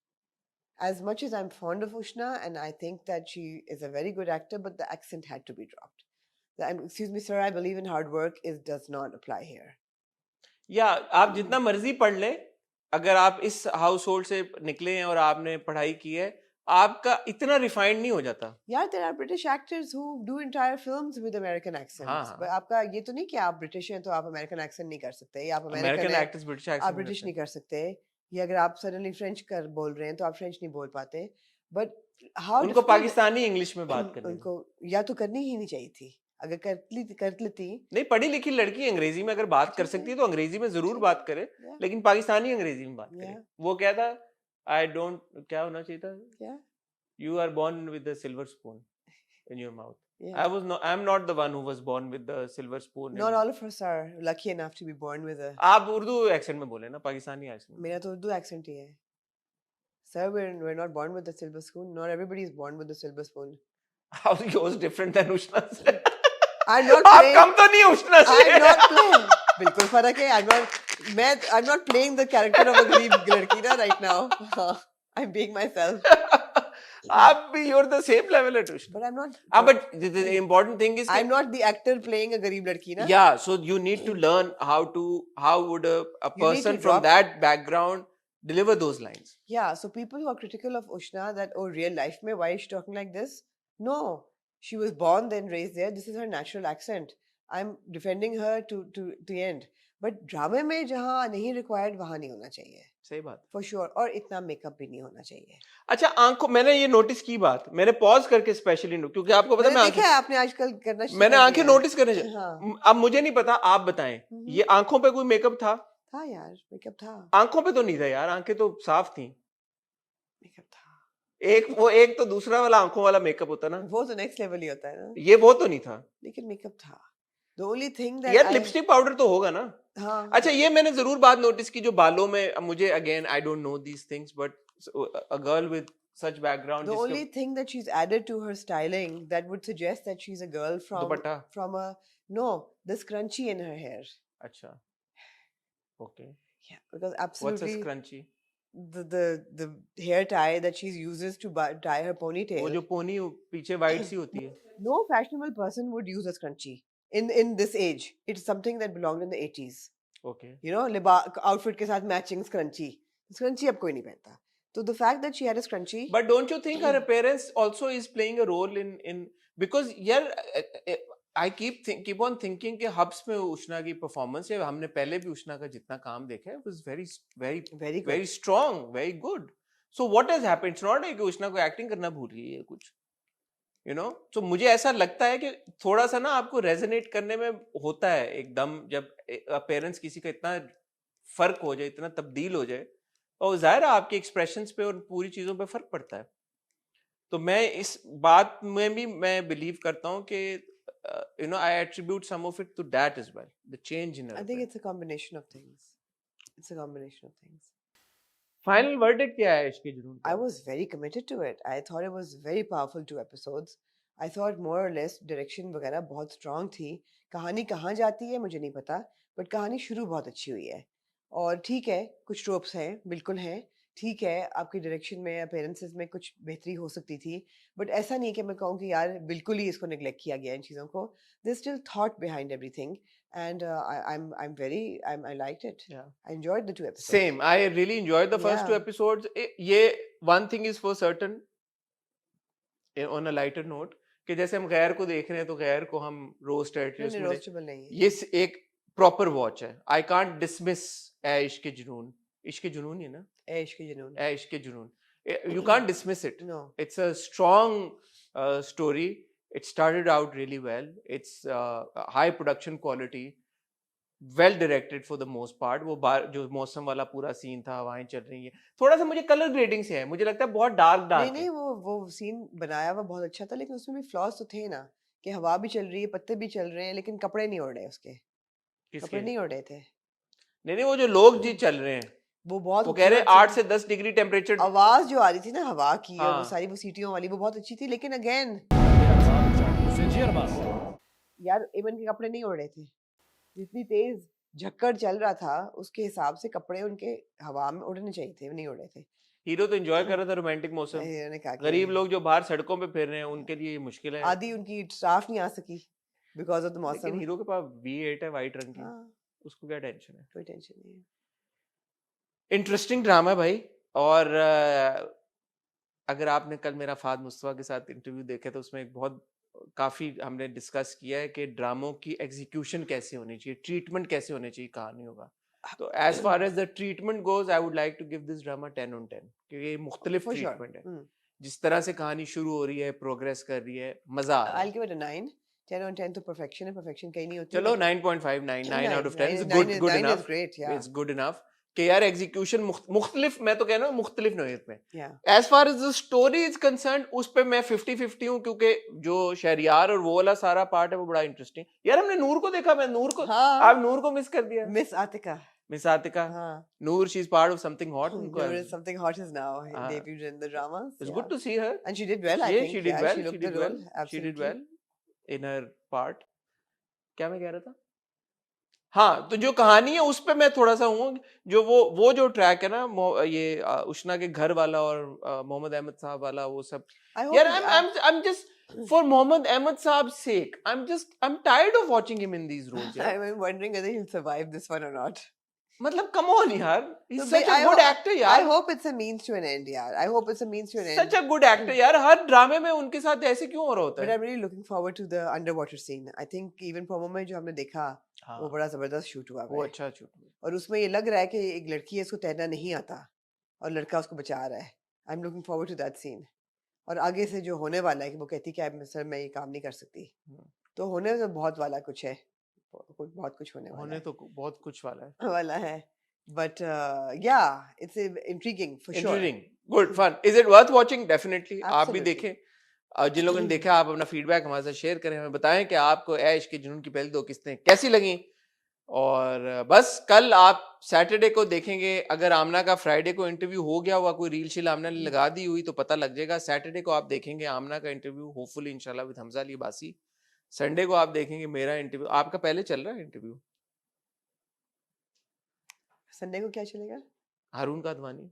As much as I'm fond of Ushna and I think that she is a very good actor, but the accent had to be dropped. Excuse me, sir, I believe in hard work does not apply here. या आप जितना मर्जी पढ़ ले, अगर आप इस house hold से निकले हैं और आपने पढ़ाई की है, आपका इतना रिफाइंड नहीं हो जाता. Yeah, there are British actors who do entire films with American accents. हाँ. But आपका ये तो नहीं कि आप ब्रिटिश हैं तो आप अमेरिकन एक्सेंट नहीं कर सकते, या आप अमेरिकन एक्टर्स ब्रिटिश आप एक्सेंट ब्रिटिश नहीं कर सकते, या अगर आप सडनली फ्रेंच बोल रहे हैं तो आप फ्रेंच नहीं बोल पाते. बट हाउ उनको पाकिस्तानी इंग्लिश में बात करनी, उनको या तो करनी ही नहीं चाहिए थी. अगर कर लेती नहीं, पढ़ी लिखी लड़की अंग्रेजी में अगर बात कर सकती है तो अंग्रेजी में जरूर बात करे, लेकिन पाकिस्तानी अंग्रेजी में बात करे. वो क्या था, आई डोंट, क्या होना चाहिए था, you are born with the silver spoon in your mouth. I'm not the one who was born with the silver spoon. Not all of us are lucky enough to be born with a. आप Urdu accent में बोले ना, Pakistani accent. मेरा तो Urdu accent ही है. Sir, we're not born with the silver spoon. Not everybody is born with the silver spoon. How is yours different than Ushna se? I'm not आप playing. कम तो नहीं Ushna से. I'm not playing. बिल्कुल फर्क है. I'm not playing the character of a गरीब लड़की ना right now. I'm being myself. You're the same level at Ushna. But I'm not. But the important thing is I'm not the actor playing a गरीब लड़की ना. Yeah, so you need to learn how would a person from that background deliver those lines. Yeah, so people who are critical of Ushna that, oh, real life mein, why is she talking like this? No, she was born then raised there. This is her natural accent. I'm defending her to the end. But drama में जहाँ नहीं required वहाँ नहीं होना चाहिए. सही बात. For sure. और इतना मेकअप भी नहीं होना चाहिए. अच्छा, आंखों, मैंने ये नोटिस की बात, मैंने पॉज करके स्पेशली क्योंकि आपको पता है मैं देखा है आपने आजकल करना शुरू मैंने कर आंखें दिया है. नोटिस करने हाँ. अब मुझे नहीं पता, आप बताएं, ये आंखों पे कोई मेकअप था? था यार, मेकअप था. आंखों पे तो नहीं था यार, आंखें तो साफ थी. मेकअप था. एक तो दूसरा वाला आंखों वाला मेकअप होता ना, वो तो नेक्स्ट लेवल ही होता है ना. ये वो तो नहीं था. लेकिन मेकअप था. The only thing that यार लिपस्टिक पाउडर तो होगा ना. हाँ. अच्छा, ये मैंने जरूर बात नोटिस की जो बालों में, मुझे again I don't know these things, but a girl with such background, the only thing that she's added to her styling that would suggest that she's a girl from a the scrunchie in her hair. अच्छा, okay. Yeah, because absolutely. What's a scrunchie? The hair tie that she uses to tie her ponytail. वो जो pony पीछे white सी होती है. No fashionable person would use a scrunchie in this age. It's something that belonged in the 80s. Okay. You know, outfit के साथ matching scrunchie. Scrunchie अब कोई नहीं पहनता. So the fact that she had a scrunchie. But don't you think her appearance also is playing a role in because यार I keep on thinking कि hubs में उष्णा की performance है, हमने पहले भी उष्णा का जितना काम देखा है, was very strong, very good. So what has happened? It's not like कि उष्णा को acting करना भूल गई है कुछ. You know, so मुझे ऐसा लगता है कि थोड़ा सा ना आपको रेजोनेट करने में होता है एकदम, जब अपीयरेंस किसी का इतना फर्क हो जाए, इतना तब्दील हो जाए, और जाहिर है आपके एक्सप्रेशंस पे और पूरी चीजों पे फर्क पड़ता है. तो मैं इस बात में भी मैं बिलीव करता हूँ कि you know, I attribute some of it to that as well, the change in her. I think it's a combination of things. It's a combination of things. Final verdict क्या है इश्क जुनून? I was very committed to it. I thought it was very powerful 2 episodes. I thought more or less direction वगैरह बहुत strong थी. कहानी कहाँ जाती है मुझे नहीं पता, but कहानी शुरू बहुत अच्छी हुई है. और ठीक है, कुछ ट्रोप्स हैं, बिल्कुल हैं. ठीक है, आपकी डायरेक्शन में, अपीयरेंसेस में कुछ बेहतरी हो सकती थी, बट ऐसा नहीं है कि मैं कहूँ कि यार बिल्कुल ही इसको नेग्लेक्ट किया गया इन चीज़ों को. There's still thought behind everything, and I liked it. Yeah. I enjoyed the 2 episodes. Same. I really enjoyed the first 2 episodes. ये one thing is for certain, on a lighter note, कि जैसे हम गैर को देख रहे हैं तो गैर को हम रोस्ट नहीं, roastable नहीं है. ये एक प्रॉपर वॉच है. I can't dismiss इश्क जुनून. इश्क जुनून है ना? इश्क जुनून. इश्क जुनून. You can't dismiss it. No. It's a strong story. It started out really well. It's high production quality, well directed for the most part. वो जो मौसम वाला पूरा सीन था, हवाएं चल रही हैं. थोड़ा सा मुझे कलर ग्रेडिंग से है, मुझे लगता है बहुत डार्क नहीं, वो सीन बनाया हुआ बहुत अच्छा था, लेकिन उसमें भी फ्लॉज तो थे ना, कि हवा भी चल रही है, पत्ते भी चल रहे हैं, लेकिन कपड़े नहीं ओढ़ रहे उसके. कपड़े नहीं ओढ़ रहे थे. नहीं, वो जो लोग जी चल रहे हैं, वो बहुत, वो कह रहे हैं 8 से 10 डिग्री टेम्परेचर. आवाज जो आ रही थी ना हवा की, और वो सारी वो सीटियों वाली, वो बहुत अच्छी थी, लेकिन अगेन यार एमन के कपड़े नहीं ओढ़ रहे थे. जितनी तेज झक्कड़ चल रहा था उसके हिसाब से कपड़े उनके हवा में उड़ने चाहिए थे, नहीं उड़े थे। हीरो तो एंजॉय कर रहा था रोमांटिक मौसम। इन्होंने कहा कि गरीब लोग जो बाहर सड़कों पे फिर रहे हैं उनके लिए ये मुश्किल है। आधी उनकी स्टाफ नहीं आ सकी बिकॉज ऑफ द लेकिन मौसम। हीरो के पास V8 है वाइट रंग की, हाँ, उसको क्या टेंशन है। कोई टेंशन नहीं है। इंटरेस्टिंग ड्रामा है भाई। और अगर आपने कल मेरा फाद मुस्तफा के साथ इंटरव्यू देखा तो उसमें एक बहुत काफी हमने डिस्कस किया है कि ड्रामों की एग्जीक्यूशन कैसे होनी चाहिए, ट्रीटमेंट कैसे होने चाहिए कहानियों का। तो as far as the treatment goes I would like to give this drama 10 on 10 क्योंकि ये मुख्तलिफ For sure. ट्रीटमेंट है। Hmm. जिस तरह से कहानी शुरू हो रही है, प्रोग्रेस कर रही है, मजा आ रहा है। I'll give it a 9. 10 on 10 तो perfection है, perfection कहीं नहीं होती। चलो but 9.5 9 out of 10 is 9 good, is- good 9 is enough, great, yeah. it's good enough कि यार एग्जीक्यूशन मुख्तलिफ, मैं तो कह रहा हूँ मुख्तलिफ नोयत में। Yeah. As far as the story is concern उस पे मैं 50-50 हूँ क्योंकि जो शहरियार और वो वाला सारा पार्ट है वो बड़ा इंटरेस्टिंग। यार हमने नूर को देखा, मैं नूर को, हाँ। आप नूर को मिस कर दिया। Miss Atika. मिस आतिका, हाँ. Noor she is part of something hot. There is something hot is now हाँ. debuted in the dramas. It's yeah. Good to see her. And she did well, I Yeah, think. she did yeah, well, She looked the role. she did Absolutely. well in her part। क्या मैं कह रहा था? हाँ, तो जो कहानी है उस पे मैं थोड़ा सा हूँ, जो वो जो ट्रैक है ना, ये उष्णा के घर वाला और मोहम्मद अहमद साहब वाला, वो सब I hope यार it- I'm just for Mohammad Ahmed Saab's sake I'm tired of watching him in these roles यार। I'm wondering whether he'll survive this one or not. मतलब come on यार, he's So such a I good ho- actor I यार, hope it's a means to an end, yeah. I hope it's a means to an end. such a good actor यार। हर ड्रामे में उनके साथ ऐसे क्यों हो रहा होता But है? I'm really looking forward to the underwater scene. I think even promo में जो हमने देखा हाँ, वो बड़ा जबरदस्त शूट हुआ वो है। अच्छा शूट। और उसमें ये लग रहा है कि एक लड़की है, इसको तैरना नहीं आता और लड़का उसको बचा रहा है। I am looking forward to that scene. और आगे से जो होने वाला है कि वो कहती कि सर मैं ये काम नहीं कर सकती, तो होने तो बहुत वाला कुछ है, बहुत कुछ होने वाला होने तो बहुत कुछ वाला है। But yeah it's intriguing for sure. Interesting, good, fun. Is it worth watching? Definitely आप भी Absolutely. देखें। जिन लोगों ने देखा आप अपना फीडबैक हमारे साथ शेयर करें, हमें बताएं कि आपको ऐश के जुनून की पहली 2 किस्तें कैसी लगी। और बस कल आप सैटरडे को देखेंगे। अगर आमना का फ्राइडे को इंटरव्यू हो गया हुआ, कोई रील शील आमना ने लगा दी हुई तो पता लग जाएगा। सैटरडे को आप देखेंगे आमना का इंटरव्यू, होपफुली इंशाल्लाह विद हमजा अली बासी। संडे को आप देखेंगे मेरा इंटरव्यू। आपका पहले चल रहा है इंटरव्यू संडे को क्या चलेगा? हारून कादवानी।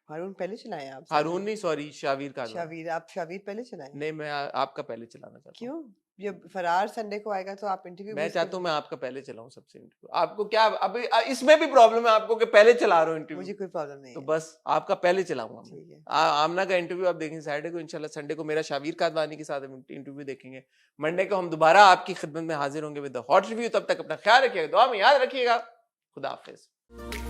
हारून पहले चलाएं आप? हारून नहीं, सॉरी, शावीर कादवानी। शावीर, आप शावीर पहले चलाएं? नहीं, मैं आपका पहले चलाना चाहता हूँ। क्यों? जब फरार संडे को आएगा तो आप इंटरव्यू मैं चाहता हूँ मैं आपका पहले चलाऊं सबसे इंटरव्यू। आपको क्या अभी इसमें भी प्रॉब्लम है आपको कि पहले चला रहा हूँ इंटरव्यू? मुझे कोई प्रॉब्लम नहीं तो है। बस आपका पहले चलाऊंगा मैं। ठीक है। आमना का इंटरव्यू आप देखेंगे सैटरडे को इंशाल्लाह। संडे को मेरा शावीर कादवानी के साथ इंटरव्यू देखेंगे। मंडे को हम दोबारा आपकी खिदमत में हाजिर होंगे विद द हॉट रिव्यू। तब तक अपना ख्याल रखिएगा, दुआ में याद रखिएगा। खुदा हाफिज।